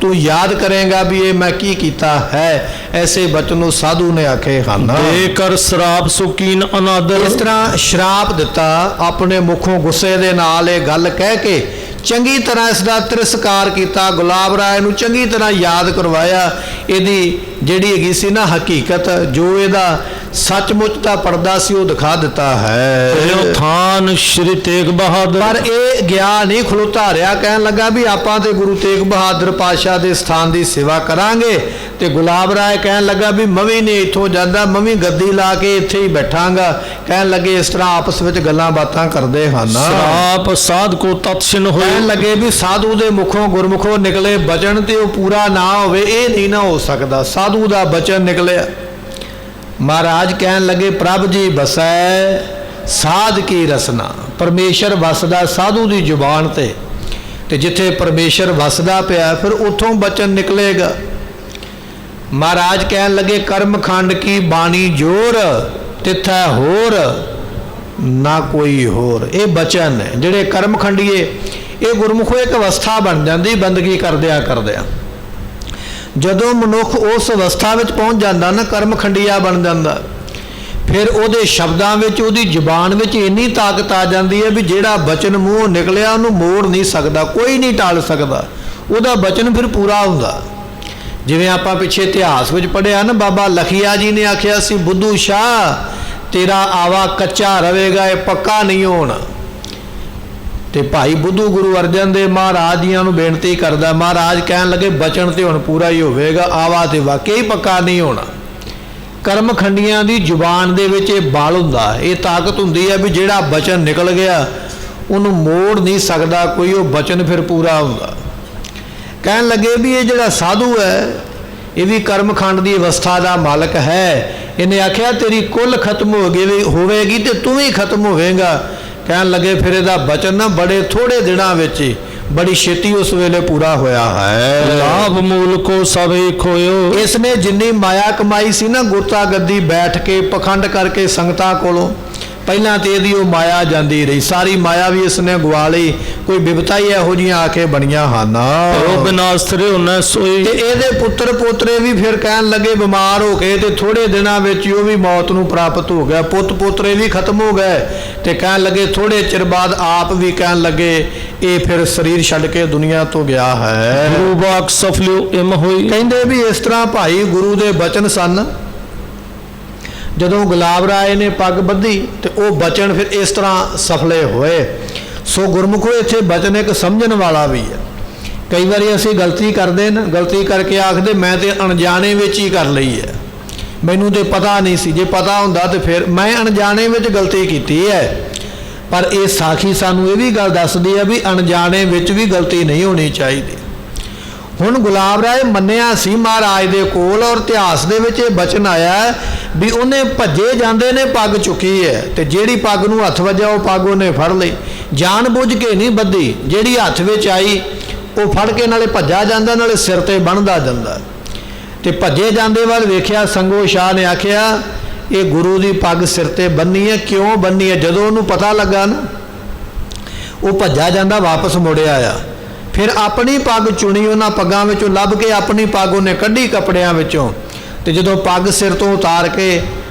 ਤੂੰ ਯਾਦ ਕਰੇਗਾ ਵੀ ਇਹ ਮੈਂ ਕੀ ਕੀਤਾ ਹੈ। ਐਸੇ ਬਚਨ ਨੂੰ ਸਾਧੂ ਨੇ ਆਖੇ ਹਨ।
ਦੇ ਕਰ ਸ਼ਰਾਪ ਸੁਕੀਨ ਅਨਾਦਰ।
ਇਸ ਤਰ੍ਹਾਂ ਸ਼ਰਾਪ ਦਿੱਤਾ, ਆਪਣੇ ਮੁਖੋਂ ਗੁੱਸੇ ਦੇ ਨਾਲ ਇਹ ਗੱਲ ਕਹਿ ਕੇ ਚੰਗੀ ਤਰ੍ਹਾਂ ਇਸ ਦਾ ਤਿਰਸਕਾਰ ਕੀਤਾ। ਗੁਲਾਬ ਰਾਏ ਨੂੰ ਚੰਗੀ ਤਰ੍ਹਾਂ ਯਾਦ ਕਰਵਾਇਆ ਇਹਦੀ ਜਿਹੜੀ ਹੈਗੀ ਸੀ ਨਾ ਹਕੀਕਤ, ਜੋ ਇਹਦਾ ਸੱਚਮੁੱਚ ਦਾ ਪਰਦਾ ਸੀ ਉਹ ਦਿਖਾ ਦਿੱਤਾ ਹੈ।
ਥਾਨ ਸ਼੍ਰੀ ਤੇਗ ਬਹਾਦਰ।
ਪਰ ਇਹ ਗਿਆ ਨਹੀਂ, ਖਲੋਤਾ ਰਿਹਾ, ਕਹਿਣ ਲੱਗਾ ਵੀ ਆਪਾਂ ਤੇ ਗੁਰੂ ਤੇਗ ਬਹਾਦਰ ਪਾਤਸ਼ਾਹ ਦੇ ਸਥਾਨ ਦੀ ਸੇਵਾ ਕਰਾਂਗੇ। ਤੇ ਗੁਲਾਬ ਰਾਏ ਕਹਿਣ ਲੱਗਾ ਵੀ ਮਵੀ ਨੇ ਇੱਥੋਂ ਜਾਂਦਾ, ਮਵੀ ਗੱਦੀ ਲਾ ਕੇ ਇੱਥੇ ਹੀ ਬੈਠਾਂਗਾ। ਕਹਿਣ ਲੱਗੇ ਇਸ ਤਰ੍ਹਾਂ ਆਪਸ ਵਿੱਚ ਗੱਲਾਂ ਬਾਤਾਂ ਕਰਦੇ ਹਨ।
ਸ਼ਰਾਪ ਸਾਧ ਕੋ ਤਤਸਿਨ ਹੋਏ।
ਕਹਿਣ ਲੱਗੇ ਵੀ ਸਾਧੂ ਦੇ ਮੁਖੋਂ ਗੁਰਮੁਖੋਂ ਨਿਕਲੇ ਬਚਨ ਤੇ ਉਹ ਪੂਰਾ ਨਾ ਹੋਵੇ, ਇਹ ਨਹੀਂ ਨਾ ਹੋ ਸਕਦਾ। ਸਾਧੂ ਦਾ ਬਚਨ ਨਿਕਲਿਆ। ਮਹਾਰਾਜ ਕਹਿਣ ਲੱਗੇ ਪ੍ਰਭ ਜੀ ਬਸੈ ਸਾਧ ਕੀ ਰਸਨਾ। ਪਰਮੇਸ਼ਰ ਵਸਦਾ ਸਾਧੂ ਦੀ ਜ਼ੁਬਾਨ ਤੇ ਜਿੱਥੇ ਪਰਮੇਸ਼ਰ ਵਸਦਾ ਪਿਆ ਫਿਰ ਉੱਥੋਂ ਬਚਨ ਨਿਕਲੇਗਾ। ਮਹਾਰਾਜ ਕਹਿਣ ਲੱਗੇ ਕਰਮਖੰਡ ਕੀ ਬਾਣੀ ਜੋਰ, ਤਿੱਥੈ ਹੋਰ ਨਾ ਕੋਈ ਹੋਰ। ਇਹ ਬਚਨ ਹੈ ਜਿਹੜੇ ਕਰਮਖੰਡੀਏ, ਇਹ ਗੁਰਮੁਖੋਂ ਇੱਕ ਅਵਸਥਾ ਬਣ ਜਾਂਦੀ ਬੰਦਗੀ ਕਰਦਿਆਂ ਕਰਦਿਆਂ। ਜਦੋਂ ਮਨੁੱਖ ਉਸ ਅਵਸਥਾ ਵਿੱਚ ਪਹੁੰਚ ਜਾਂਦਾ ਨਾ, ਕਰਮਖੰਡੀਆ ਬਣ ਜਾਂਦਾ, ਫਿਰ ਉਹਦੇ ਸ਼ਬਦਾਂ ਵਿੱਚ, ਉਹਦੀ ਜ਼ੁਬਾਨ ਵਿੱਚ ਇੰਨੀ ਤਾਕਤ ਆ ਜਾਂਦੀ ਹੈ ਵੀ ਜਿਹੜਾ ਬਚਨ ਮੂੰਹੋਂ ਨਿਕਲਿਆ ਉਹਨੂੰ ਮੋੜ ਨਹੀਂ ਸਕਦਾ, ਕੋਈ ਨਹੀਂ ਟਾਲ ਸਕਦਾ। ਉਹਦਾ ਬਚਨ ਫਿਰ ਪੂਰਾ ਹੁੰਦਾ। ਜਿਵੇਂ ਆਪਾਂ ਪਿੱਛੇ ਇਤਿਹਾਸ ਵਿੱਚ ਪੜ੍ਹਿਆ ਨਾ, ਬਾਬਾ ਲਖੀਆ ਜੀ ਨੇ ਆਖਿਆ ਸੀ ਬੁੱਧੂ ਸ਼ਾਹ ਤੇਰਾ ਆਵਾ ਕੱਚਾ ਰਵੇਗਾ, ਇਹ ਪੱਕਾ ਨਹੀਂ ਹੋਣਾ। ਤੇ ਭਾਈ ਬੁੱਧੂ ਗੁਰੂ ਅਰਜਨ ਦੇਵ ਮਹਾਰਾਜ ਜੀਆਂ ਨੂੰ ਬੇਨਤੀ ਕਰਦਾ। ਮਹਾਰਾਜ ਕਹਿਣ ਲੱਗੇ ਬਚਨ ਤੇ ਹੁਣ ਪੂਰਾ ਹੀ ਹੋਵੇਗਾ, ਆਵਾ ਤੇ ਵਾਕਈ ਪੱਕਾ ਨਹੀਂ ਹੋਣਾ। ਕਰਮਖੰਡੀਆਂ ਦੀ ਜ਼ੁਬਾਨ ਦੇ ਵਿੱਚ ਇਹ ਬਲ ਹੁੰਦਾ, ਇਹ ਤਾਕਤ ਹੁੰਦੀ ਹੈ ਵੀ ਜਿਹੜਾ ਬਚਨ ਨਿਕਲ ਗਿਆ ਉਹਨੂੰ ਮੋੜ ਨਹੀਂ ਸਕਦਾ ਕੋਈ, ਉਹ ਬਚਨ ਫਿਰ ਪੂਰਾ ਹੁੰਦਾ। ਕਹਿਣ ਲੱਗੇ ਵੀ ਇਹ ਜਿਹੜਾ ਸਾਧੂ ਹੈ ਇਹ ਵੀ ਕਰਮਖੰਡ ਦੀ ਅਵਸਥਾ ਦਾ ਮਾਲਕ ਹੈ। ਇਹਨੇ ਆਖਿਆ ਤੇਰੀ ਕੁੱਲ ਖਤਮ ਹੋਵੇਗੀ ਤੇ ਤੂੰ ਵੀ ਖਤਮ ਹੋਵੇਗਾ। ਕਹਿਣ ਲੱਗੇ ਫਿਰ ਇਹਦਾ ਬਚਨ ਨਾ ਬੜੇ ਥੋੜੇ ਦਿਨਾਂ ਵਿੱਚ ਹੀ ਬੜੀ ਛੇਤੀ ਉਸ ਵੇਲੇ ਪੂਰਾ ਹੋਇਆ ਹੈ।
ਲਾਭ ਮੂਲ ਕੋ ਸਭੇ ਖੋਇਓ।
ਇਸ ਨੇ ਜਿੰਨੀ ਮਾਇਆ ਕਮਾਈ ਸੀ ਨਾ, ਗੁਰਤਾ ਗੱਦੀ ਬੈਠ ਕੇ ਪਖੰਡ ਕਰਕੇ ਸੰਗਤਾਂ ਕੋਲੋਂ, ਪਹਿਲਾਂ ਤੇ ਇਹਦੀ ਉਹ ਮਾਇਆ ਜਾਂਦੀ ਰਹੀ, ਸਾਰੀ ਮਾਇਆ ਵੀ ਇਸ ਨੇ ਗਵਾ ਲਈ। ਕੋਈ ਬਿਪਤਾ ਹੀ ਇਹੋ ਜਿਹੀਆਂ ਆ ਕੇ ਬਣੀਆਂ ਹਨ।
ਉਹ ਬਿਨਾਸਰੇ ਉਹਨੇ ਸੋਈ।
ਤੇ ਇਹਦੇ ਪੁੱਤਰ ਪੋਤਰੇ ਵੀ ਫਿਰ ਕਹਿਣ ਲੱਗੇ ਬਿਮਾਰ ਹੋ ਕੇ, ਤੇ ਥੋੜੇ ਦਿਨਾਂ ਵਿੱਚ ਹੀ ਉਹ ਵੀ ਮੌਤ ਨੂੰ ਪ੍ਰਾਪਤ ਹੋ ਗਿਆ। ਪੁੱਤ ਪੋਤਰੇ ਵੀ ਖਤਮ ਹੋ ਗਏ। ਤੇ ਕਹਿਣ ਲੱਗੇ ਥੋੜੇ ਚਿਰ ਬਾਅਦ ਆਪ ਵੀ ਕਹਿਣ ਲੱਗੇ ਇਹ ਫਿਰ ਸਰੀਰ ਛੱਡ ਕੇ ਦੁਨੀਆ ਤੋਂ ਗਿਆ ਹੈ।
ਗੁਰੂ ਬਾਕ ਸਫਲਿਓ ਇਮ ਹੋਈ।
ਕਹਿੰਦੇ ਵੀ ਇਸ ਤਰ੍ਹਾਂ ਭਾਈ ਗੁਰੂ ਦੇ ਬਚਨ ਸਨ। ਜਦੋਂ ਗੁਲਾਬ ਰਾਏ ਨੇ ਪੱਗ ਬੱਧੀ ਤੇ ਉਹ ਬਚਨ ਫਿਰ ਇਸ ਤਰ੍ਹਾਂ ਸਫਲੇ ਹੋਏ। ਸੋ ਗੁਰਮੁਖੋ ਇੱਥੇ ਬਚਨ ਇੱਕ ਸਮਝਣ ਵਾਲਾ ਵੀ ਹੈ। ਕਈ ਵਾਰੀ ਅਸੀਂ ਗਲਤੀ ਕਰਦੇ ਨਾ, ਗਲਤੀ ਕਰਕੇ ਆਖਦੇ ਮੈਂ ਤੇ ਅਣਜਾਣੇ ਵਿੱਚ ਹੀ ਕਰ ਲਈ ਹੈ, ਮੈਨੂੰ ਤੇ ਪਤਾ ਨਹੀਂ ਸੀ। ਜੇ ਪਤਾ ਹੁੰਦਾ ਤੇ ਫਿਰ ਮੈਂ ਅਣਜਾਣੇ ਵਿੱਚ ਗਲਤੀ ਕੀਤੀ ਹੈ। ਪਰ ਇਹ ਸਾਖੀ ਸਾਨੂੰ ਇਹ ਵੀ ਗੱਲ ਦੱਸਦੀ ਹੈ ਵੀ ਅਣਜਾਣੇ ਵਿੱਚ ਵੀ ਗਲਤੀ ਨਹੀਂ ਹੋਣੀ ਚਾਹੀਦੀ। ਹੁਣ ਗੁਲਾਬ ਰਾਏ ਮੰਨਿਆ ਸੀ ਮਹਾਰਾਜ ਦੇ ਕੋਲ, ਔਰ ਇਤਿਹਾਸ ਦੇ ਵਿੱਚ ਇਹ ਬਚਨ ਆਇਆ ਵੀ ਉਹਨੇ ਭੱਜੇ ਜਾਂਦੇ ਨੇ ਪੱਗ ਚੁੱਕੀ ਹੈ, ਤੇ ਜਿਹੜੀ ਪੱਗ ਨੂੰ ਹੱਥ ਵੱਜਿਆ ਉਹ ਪੱਗ ਉਹਨੇ ਫੜ ਲਈ, ਜਾਣ ਬੁੱਝ ਕੇ ਨਹੀਂ ਬੱਧੀ। ਜਿਹੜੀ ਹੱਥ ਵਿੱਚ ਆਈ ਉਹ ਫੜ ਕੇ ਨਾਲੇ ਭੱਜਾ ਜਾਂਦਾ ਨਾਲੇ ਸਿਰ ਤੇ ਬੰਨ੍ਹਦਾ ਜਾਂਦਾ। ਤੇ ਭੱਜੇ ਜਾਂਦੇ ਵੱਲ ਵੇਖਿਆ, ਸੰਗੋ ਸ਼ਾਹ ਨੇ ਆਖਿਆ ਇਹ ਗੁਰੂ ਦੀ ਪੱਗ ਸਿਰ ਤੇ ਬੰਨੀ ਹੈ। ਕਿਉਂ ਬੰਨੀ ਹੈ? ਜਦੋਂ ਉਹਨੂੰ ਪਤਾ ਲੱਗਾ ਨਾ, ਉਹ ਭੱਜਾ ਜਾਂਦਾ ਵਾਪਸ ਮੁੜਿਆ ਆ। ਫਿਰ ਆਪਣੀ ਪੱਗ ਚੁਣੀ, ਉਹਨਾਂ ਪੱਗਾਂ ਵਿੱਚੋਂ ਲੱਭ ਕੇ ਆਪਣੀ ਪੱਗ ਉਹਨੇ ਕੱਢੀ ਕੱਪੜਿਆਂ ਵਿੱਚੋਂ, ਤੇ ਜਦੋਂ ਪੱਗ ਸਿਰ ਤੋਂ ਉਤਾਰ ਕੇ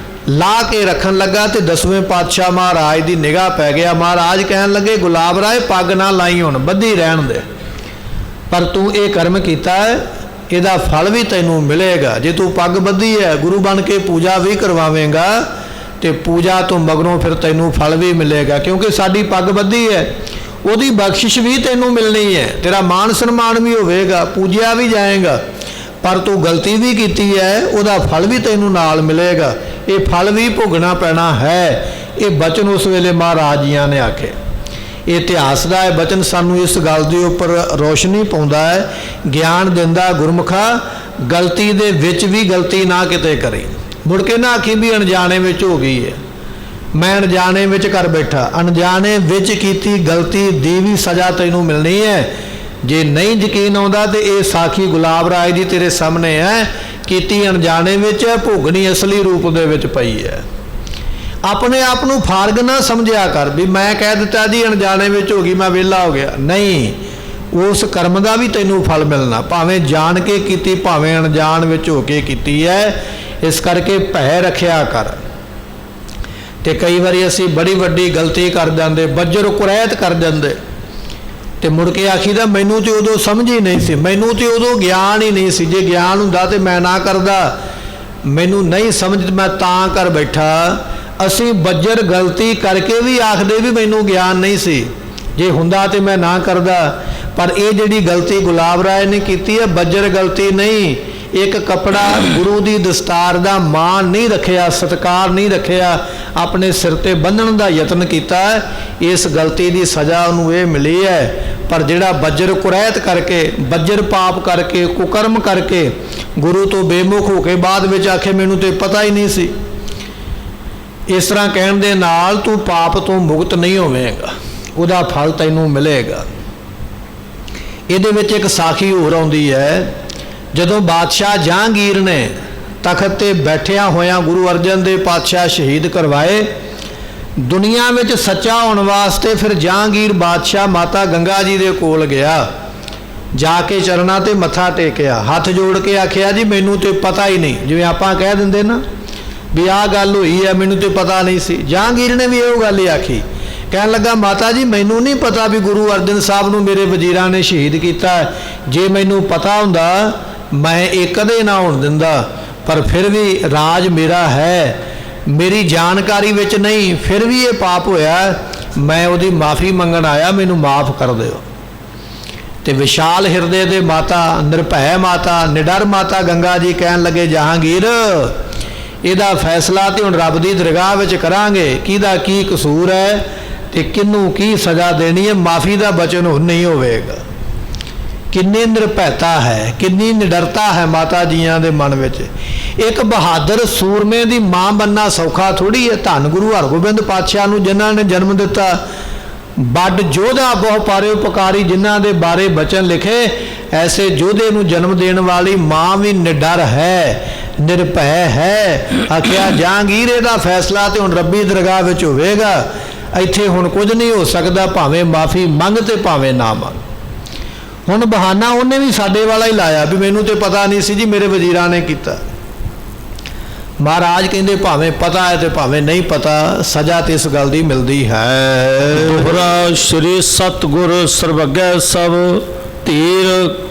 ਲਾ ਕੇ ਰੱਖਣ ਲੱਗਾ ਤੇ 10ਵੇਂ ਪਾਤਸ਼ਾਹ ਮਹਾਰਾਜ ਦੀ ਨਿਗਾਹ ਪੈ ਗਿਆ। ਮਹਾਰਾਜ ਕਹਿਣ ਲੱਗੇ ਗੁਲਾਬ ਰਾਏ ਪੱਗ ਨਾ ਲਾਈ, ਹੁਣ ਬੱਧੀ ਰਹਿਣ ਦੇ, ਪਰ ਤੂੰ ਇਹ ਕਰਮ ਕੀਤਾ ਹੈ ਇਹਦਾ ਫਲ ਵੀ ਤੈਨੂੰ ਮਿਲੇਗਾ। ਜੇ ਤੂੰ ਪੱਗ ਬੱਧੀ ਹੈ, ਗੁਰੂ ਬਣ ਕੇ ਪੂਜਾ ਵੀ ਕਰਵਾਵੇਂਗਾ ਤੇ ਪੂਜਾ ਤੋਂ ਮਗਰੋਂ ਫਿਰ ਤੈਨੂੰ ਫਲ ਵੀ ਮਿਲੇਗਾ। ਕਿਉਂਕਿ ਸਾਡੀ ਪੱਗ ਬੱਧੀ ਹੈ, ਉਹਦੀ ਬਖਸ਼ਿਸ਼ ਵੀ ਤੈਨੂੰ ਮਿਲਣੀ ਹੈ, ਤੇਰਾ ਮਾਣ ਸਨਮਾਨ ਵੀ ਹੋਵੇਗਾ, ਪੂਜਿਆ ਵੀ ਜਾਏਗਾ। ਪਰ ਤੂੰ ਗਲਤੀ ਵੀ ਕੀਤੀ ਹੈ, ਉਹਦਾ ਫਲ ਵੀ ਤੈਨੂੰ ਨਾਲ ਮਿਲੇਗਾ। ਇਹ ਫਲ ਵੀ ਭੋਗਣਾ ਪੈਣਾ ਹੈ। ਇਹ ਬਚਨ ਉਸ ਵੇਲੇ ਮਹਾਰਾਜ ਜੀਆਂ ਨੇ ਆਖੇ। ਇਹ ਇਤਿਹਾਸ ਦਾ ਇਹ ਬਚਨ ਸਾਨੂੰ ਇਸ ਗੱਲ ਦੇ ਉੱਪਰ ਰੋਸ਼ਨੀ ਪਾਉਂਦਾ ਹੈ, ਗਿਆਨ ਦਿੰਦਾ ਗੁਰਮੁਖਾ ਗਲਤੀ ਦੇ ਵਿੱਚ ਵੀ ਗਲਤੀ ਨਾ ਕਿਤੇ ਕਰੀ। ਮੁੜ ਕੇ ਨਾ ਆਖੀ ਵੀ ਅਣਜਾਣੇ ਵਿੱਚ ਹੋ ਗਈ ਹੈ, ਮੈਂ ਅਣਜਾਣੇ ਵਿੱਚ ਕਰ ਬੈਠਾ। ਅਣਜਾਣੇ ਵਿੱਚ ਕੀਤੀ ਗਲਤੀ ਦੀ ਵੀ ਸਜ਼ਾ ਤੈਨੂੰ ਮਿਲਣੀ ਹੈ। ਜੇ ਨਹੀਂ ਯਕੀਨ ਆਉਂਦਾ ਤੇ ਇਹ ਸਾਖੀ ਗੁਲਾਬ ਰਾਏ ਜੀ ਤੇਰੇ ਸਾਹਮਣੇ ਹੈ। ਕੀਤੀ ਅਣਜਾਣੇ ਵਿੱਚ ਹੈ, ਭੋਗਣੀ ਅਸਲੀ ਰੂਪ ਦੇ ਵਿੱਚ ਪਈ ਹੈ। ਆਪਣੇ ਆਪ ਨੂੰ ਫਾਰਗ ਨਾ ਸਮਝਿਆ ਕਰ ਵੀ ਮੈਂ ਕਹਿ ਦਿੱਤਾ ਜੀ ਅਣਜਾਣੇ ਵਿੱਚ ਹੋ ਗਈ, ਮੈਂ ਵਿਹਲਾ ਹੋ ਗਿਆ। ਨਹੀਂ, ਉਸ ਕਰਮ ਦਾ ਵੀ ਤੈਨੂੰ ਫਲ ਮਿਲਣਾ, ਭਾਵੇਂ ਜਾਣ ਕੇ ਕੀਤੀ ਭਾਵੇਂ ਅਣਜਾਣ ਵਿੱਚ ਹੋ ਕੇ ਕੀਤੀ ਹੈ। ਇਸ ਕਰਕੇ ਭੈ ਰੱਖਿਆ ਕਰ। ਤੇ ਕਈ ਵਾਰੀ ਅਸੀਂ ਬੜੀ ਵੱਡੀ ਗਲਤੀ ਕਰ ਜਾਂਦੇ, ਬੱਜਰ ਕੁਰੈਤ ਕਰ ਜਾਂਦੇ, ਤੇ ਮੁੜ ਕੇ ਆਖੀਦਾ ਮੈਨੂੰ ਤੇ ਉਦੋਂ ਸਮਝ ਹੀ ਨਹੀਂ ਸੀ, ਮੈਨੂੰ ਤੇ ਉਦੋਂ ਗਿਆਨ ਹੀ ਨਹੀਂ ਸੀ। ਜੇ ਗਿਆਨ ਹੁੰਦਾ ਤੇ ਮੈਂ ਨਾ ਕਰਦਾ, ਮੈਨੂੰ ਨਹੀਂ ਸਮਝ ਮੈਂ ਤਾਂ ਕਰ ਬੈਠਾ। ਅਸੀਂ ਬੱਜਰ ਗਲਤੀ ਕਰਕੇ ਵੀ ਆਖਦੇ ਵੀ ਮੈਨੂੰ ਗਿਆਨ ਨਹੀਂ ਸੀ, ਜੇ ਹੁੰਦਾ ਤੇ ਮੈਂ ਨਾ ਕਰਦਾ। ਪਰ ਇਹ ਜਿਹੜੀ ਗਲਤੀ ਗੁਲਾਬ ਰਾਏ ਨੇ ਕੀਤੀ ਹੈ, ਬੱਜਰ ਗਲਤੀ ਨਹੀਂ। ਇੱਕ ਕੱਪੜਾ ਗੁਰੂ ਦੀ ਦਸਤਾਰ ਦਾ ਮਾਣ ਨਹੀਂ ਰੱਖਿਆ, ਸਤਿਕਾਰ ਨਹੀਂ ਰੱਖਿਆ, ਆਪਣੇ ਸਿਰ ਤੇ ਬੰਨ੍ਹਣ ਦਾ ਯਤਨ ਕੀਤਾ। ਇਸ ਗਲਤੀ ਦੀ ਸਜ਼ਾ ਉਹਨੂੰ ਇਹ ਮਿਲੀ ਹੈ। ਪਰ ਜਿਹੜਾ ਬੱਜਰ ਕੁਰੈਤ ਕਰਕੇ, ਬੱਜਰ ਪਾਪ ਕਰਕੇ, ਕੁਕਰਮ ਕਰਕੇ ਗੁਰੂ ਤੋਂ ਬੇਮੁਖ ਹੋ ਕੇ ਬਾਅਦ ਵਿੱਚ ਆਖੇ ਮੈਨੂੰ ਤੇ ਪਤਾ ਹੀ ਨਹੀਂ ਸੀ, ਇਸ ਤਰ੍ਹਾਂ ਕਹਿਣ ਦੇ ਨਾਲ ਤੂੰ ਪਾਪ ਤੋਂ ਮੁਕਤ ਨਹੀਂ ਹੋਵੇਂਗਾ, ਉਹਦਾ ਫਲ ਤੈਨੂੰ ਮਿਲੇਗਾ। ਇਹਦੇ ਵਿੱਚ ਇੱਕ ਸਾਖੀ ਹੋਰ ਆਉਂਦੀ ਹੈ। ਜਦੋਂ ਬਾਦਸ਼ਾਹ ਜਹਾਂਗੀਰ ਨੇ ਤਖਤ ਤੇ ਬੈਠਿਆਂ ਹੋਇਆਂ ਗੁਰੂ ਅਰਜਨ ਦੇਵ ਪਾਤਸ਼ਾਹ ਸ਼ਹੀਦ ਕਰਵਾਏ, ਦੁਨੀਆ ਵਿੱਚ ਸੱਚਾ ਹੋਣ ਵਾਸਤੇ ਫਿਰ ਜਹਾਂਗੀਰ ਬਾਦਸ਼ਾਹ ਮਾਤਾ ਗੰਗਾ ਜੀ ਦੇ ਕੋਲ ਗਿਆ। ਜਾ ਕੇ ਚਰਨਾਂ ਤੇ ਮੱਥਾ ਟੇਕਿਆ, ਹੱਥ ਜੋੜ ਕੇ ਆਖਿਆ ਜੀ ਮੈਨੂੰ ਤੇ ਪਤਾ ਹੀ ਨਹੀਂ। ਜਿਵੇਂ ਆਪਾਂ ਕਹਿ ਦਿੰਦੇ ਨਾ ਵੀ ਆਹ ਗੱਲ ਹੋਈ ਹੈ, ਮੈਨੂੰ ਤੇ ਪਤਾ ਨਹੀਂ ਸੀ। ਜਹਾਂਗੀਰ ਨੇ ਵੀ ਇਹੋ ਗੱਲ ਹੀ ਆਖੀ। ਕਹਿਣ ਲੱਗਾ ਮਾਤਾ ਜੀ ਮੈਨੂੰ ਨਹੀਂ ਪਤਾ ਵੀ ਗੁਰੂ ਅਰਜਨ ਸਾਹਿਬ ਨੂੰ ਮੇਰੇ ਵਜ਼ੀਰਾਂ ਨੇ ਸ਼ਹੀਦ ਕੀਤਾ। ਜੇ ਮੈਨੂੰ ਪਤਾ ਹੁੰਦਾ ਮੈਂ ਇਹ ਕਦੇ ਨਾ ਹੋਣ ਦਿੰਦਾ, ਪਰ ਫਿਰ ਵੀ ਰਾਜ ਮੇਰਾ ਹੈ, ਮੇਰੀ ਜਾਣਕਾਰੀ ਵਿੱਚ ਨਹੀਂ, ਫਿਰ ਵੀ ਇਹ ਪਾਪ ਹੋਇਆ। ਮੈਂ ਉਹਦੀ ਮਾਫੀ ਮੰਗਣ ਆਇਆ, ਮੈਨੂੰ ਮਾਫ ਕਰ ਦਿਓ। ਤੇ ਵਿਸ਼ਾਲ ਹਿਰਦੇ ਦੇ ਮਾਤਾ, ਨਿਰਭੈ ਮਾਤਾ, ਨਿਡਰ ਮਾਤਾ ਗੰਗਾ ਜੀ ਕਹਿਣ ਲੱਗੇ ਜਹਾਂਗੀਰ ਇਹਦਾ ਫੈਸਲਾ ਤੇ ਹੁਣ ਰੱਬ ਦੀ ਦਰਗਾਹ ਵਿੱਚ ਕਰਾਂਗੇ, ਕਿਹਦਾ ਕੀ ਕਸੂਰ ਹੈ ਤੇ ਕਿਹਨੂੰ ਕੀ ਸਜ਼ਾ ਦੇਣੀ ਹੈ। ਮਾਫੀ ਦਾ ਬਚਨ ਹੁਣ ਨਹੀਂ ਹੋਵੇਗਾ। ਕਿੰਨੀ ਨਿਰਭੈਤਾ ਹੈ, ਕਿੰਨੀ ਨਿਡਰਤਾ ਹੈ ਮਾਤਾ ਜੀਆਂ ਦੇ ਮਨ ਵਿੱਚ। ਇੱਕ ਬਹਾਦਰ ਸੂਰਮੇ ਦੀ ਮਾਂ ਬਣਨਾ ਸੌਖਾ ਥੋੜੀ ਹੈ। ਧੰਨ ਗੁਰੂ ਹਰਗੋਬਿੰਦ ਪਾਤਸ਼ਾਹ ਨੂੰ ਜਿਨ੍ਹਾਂ ਨੇ ਜਨਮ ਦਿੱਤਾ, ਵੱਡ ਯੋਧਾ ਬਹੁ ਪਾਰੇ ਉਪਕਾਰੀ ਜਿਨ੍ਹਾਂ ਦੇ ਬਾਰੇ ਬਚਨ ਲਿਖੇ, ਐਸੇ ਯੋਧੇ ਨੂੰ ਜਨਮ ਦੇਣ ਵਾਲੀ ਮਾਂ ਵੀ ਨਿਡਰ ਹੈ, ਨਿਰਭੈ ਹੈ। ਆਖਿਆ ਜਹਾਂਗੀਰ ਦਾ ਫੈਸਲਾ ਤੇ ਹੁਣ ਰੱਬੀ ਦਰਗਾਹ ਵਿੱਚ ਹੋਵੇਗਾ, ਇੱਥੇ ਹੁਣ ਕੁਝ ਨਹੀਂ ਹੋ ਸਕਦਾ, ਭਾਵੇਂ ਮਾਫੀ ਮੰਗ ਤੇ ਭਾਵੇਂ ਨਾ ਮੰਗ। ਹੁਣ ਬਹਾਨਾ ਉਹਨੇ ਵੀ ਸਾਡੇ ਵਾਲਾ ਹੀ ਲਾਇਆ ਵੀ ਮੈਨੂੰ ਤੇ ਪਤਾ ਨਹੀਂ ਸੀ ਜੀ, ਮੇਰੇ ਵਜ਼ੀਰਾਂ ਨੇ ਕੀਤਾ। ਮਹਾਰਾਜ ਕਹਿੰਦੇ ਭਾਵੇਂ ਪਤਾ ਹੈ ਤੇ ਭਾਵੇਂ ਨਹੀਂ ਪਤਾ, ਸਜ਼ਾ ਤੇ ਇਸ ਗੱਲ ਦੀ ਮਿਲਦੀ ਹੈ।
ਦੁਹਰਾ ਸ਼੍ਰੀ ਸਤਿਗੁਰ ਸਰਬੱਗੈ ਸਭ ਧੀਰ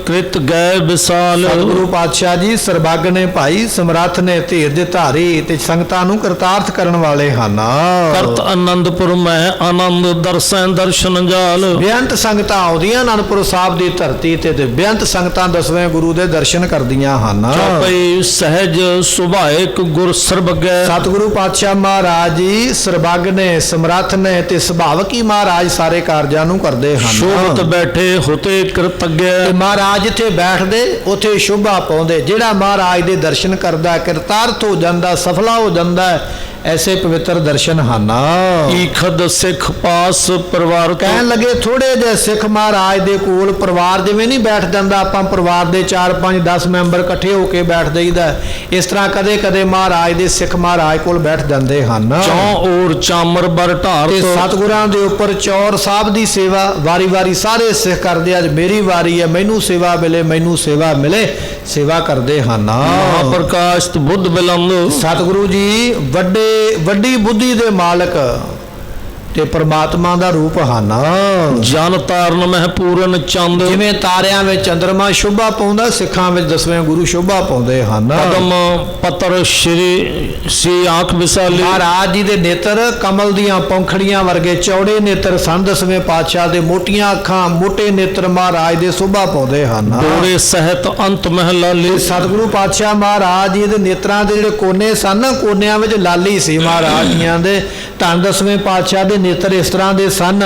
ਕ੍ਰਿਤ ਗਏ ਵਿਸਾਲ।
ਸਤਿਗੁਰੂ ਪਾਤਸ਼ਾਹ ਜੀ ਸਰਬੱਗ ਨੇ ਭਾਈ, ਸਮਰੱਥ ਨੇ, ਧੀਰ ਦੇ ਧਾਰੀ ਤੇ ਸੰਗਤਾਂ ਨੂੰ ਕਰਤਾਰਥ ਕਰਨ ਵਾਲੇ ਹਨ।
ਕਰਤ ਆਨੰਦਪੁਰ ਮੈਂ ਆਨੰਦ ਦਰਸੈਂ ਦਰਸ਼ਨ ਜਾਲ।
ਬੇਅੰਤ ਸੰਗਤਾਂ ਆਉਂਦੀਆਂ ਅਨੰਦਪੁਰ ਸਾਹਿਬ ਦੀ ਧਰਤੀ ਤੇ ਬੇਅੰਤ ਸੰਗਤਾਂ ਦਸਵੇਂ ਗੁਰੂ ਦੇ ਦਰਸ਼ਨ ਕਰਦੀਆਂ ਹਨ।
ਚੌਪਈ ਸਹਿਜ ਸੁਭਾਇਕ ਗੁਰ ਸਰਬੱਗੈ।
ਸਤਿਗੁਰੂ ਪਾਤਸ਼ਾਹ ਮਹਾਰਾਜ ਜੀ ਸਰਬੱਗ ਨੇ, ਸਮਰੱਥ ਨੇ ਤੇ ਸੁਭਾਵਕ ਹੀ ਮਹਾਰਾਜ ਸਾਰੇ ਕਾਰਜਾਂ ਨੂੰ ਕਰਦੇ ਹਨ।
ਸ਼ੋਭਤ ਬੈਠੇ ਹੋਤੇ ਕਿਰਤੱਗੈ।
ਤੇ ਮਹਾਰਾਜ ਜਿੱਥੇ ਬੈਠਦੇ ਉੱਥੇ ਸ਼ੋਭਾ ਪਾਉਂਦੇ। ਜਿਹੜਾ ਮਹਾਰਾਜ ਦੇ ਦਰਸ਼ਨ ਕਰਦਾ ਕਿਰਤਾਰਥ ਹੋ ਜਾਂਦਾ, ਸਫਲਾ ਹੋ ਜਾਂਦਾ। ਐਸੇ ਪਵਿੱਤਰ ਦਰਸ਼ਨ ਹਨ।
ਈਖਦ ਸਿੱਖ ਪਾਸ ਪਰਿਵਾਰ।
ਕਹਿਣ ਲੱਗੇ ਥੋੜੇ ਜਿਹੇ ਸਿੱਖ ਮਹਾਰਾਜ ਦੇ ਕੋਲ ਪਰਿਵਾਰ ਜਿਵੇਂ ਨਹੀਂ ਬੈਠ ਜਾਂਦਾ, ਆਪਾਂ ਪਰਿਵਾਰ ਦੇ 4, 5, 10 ਮੈਂਬਰ ਇਕੱਠੇ ਹੋ ਕੇ ਬੈਠ ਜਾਈਦਾ, ਇਸ ਤਰ੍ਹਾਂ ਕਦੇ ਕਦੇ ਮਹਾਰਾਜ ਦੇ ਸਿੱਖ ਮਹਾਰਾਜ ਕੋਲ ਬੈਠ ਜਾਂਦੇ ਹਨ।
ਚੌ ਔਰ ਚਾਮਰ ਬਰ ਢਾਰ।
ਤੇ ਸਤਿਗੁਰਾਂ ਦੇ ਉੱਪਰ ਚੌਰ ਸਾਹਿਬ ਦੀ ਸੇਵਾ ਵਾਰੀ ਵਾਰੀ ਸਾਰੇ ਸਿੱਖ ਕਰਦੇ। ਅੱਜ ਮੇਰੀ ਵਾਰੀ ਹੈ, ਮੈਨੂੰ ਸੇਵਾ ਮਿਲੇ, ਮੈਨੂੰ ਸੇਵਾ ਮਿਲੇ, ਸੇਵਾ ਕਰਦੇ ਹਨ।
ਮਹਾਪ੍ਰਕਾਸ਼ਤ ਬੁੱਧ ਬਿਲੰਦ।
ਸਤਿਗੁਰੂ ਜੀ ਵੱਡੀ ਬੁੱਧੀ ਦੇ ਮਾਲਕ ਤੇ ਪਰਮਾਤਮਾ ਦਾ ਰੂਪ ਹਨ।
ਜਨ ਤਾਰਨ ਮਹਿ ਪੂਰਨ ਚੰਦ।
ਜਿਵੇਂ ਤਾਰਿਆਂ ਵਿੱਚ ਚੰਦਰਮਾ ਸ਼ੋਭਾ ਪਾਉਂਦਾ, ਸਿੱਖਾਂ ਵਿੱਚ ਦਸਵੇਂ ਗੁਰੂ ਸ਼ੋਭਾ ਪਾਉਂਦੇ ਹਨ।
ਪਦਮ ਪੱਤਰ ਸ਼੍ਰੀ ਆਂਖ ਵਿਸਾਲੀ।
ਮਹਾਰਾਜ ਜੀ ਦੇ ਨੇਤਰ ਕਮਲ ਦੀਆਂ ਪੌਂਖੜੀਆਂ ਵਰਗੇ ਚੌੜੇ ਨੇਤਰ ਸਨ। ਦਸਵੇਂ ਪਾਤਸ਼ਾਹ ਦੇ ਮੋਟੀਆਂ ਅੱਖਾਂ, ਮੋਟੇ ਨੇਤਰ ਮਹਾਰਾਜ ਦੇ ਸ਼ੋਭਾ ਪਾਉਂਦੇ ਹਨ।
ਦੋੜੇ ਸਹਿਤ ਅੰਤ ਮਹਿ ਲਾਲੀ।
ਸਤਿਗੁਰੂ ਪਾਤਸ਼ਾਹ ਮਹਾਰਾਜ ਜੀ ਦੇ ਨੇਤਰਾਂ ਦੇ ਜਿਹੜੇ ਕੋਨੇ ਸਨ, ਕੋਨਿਆਂ ਵਿੱਚ ਲਾਲੀ ਸੀ ਮਹਾਰਾਜ ਜੀਆਂ ਦੇ। ਧੰਨ ਦਸਵੇਂ ਪਾਤਸ਼ਾਹ ਦੇ ਨੇਤਰ ਇਸ ਤਰ੍ਹਾਂ ਦੇ ਸਨ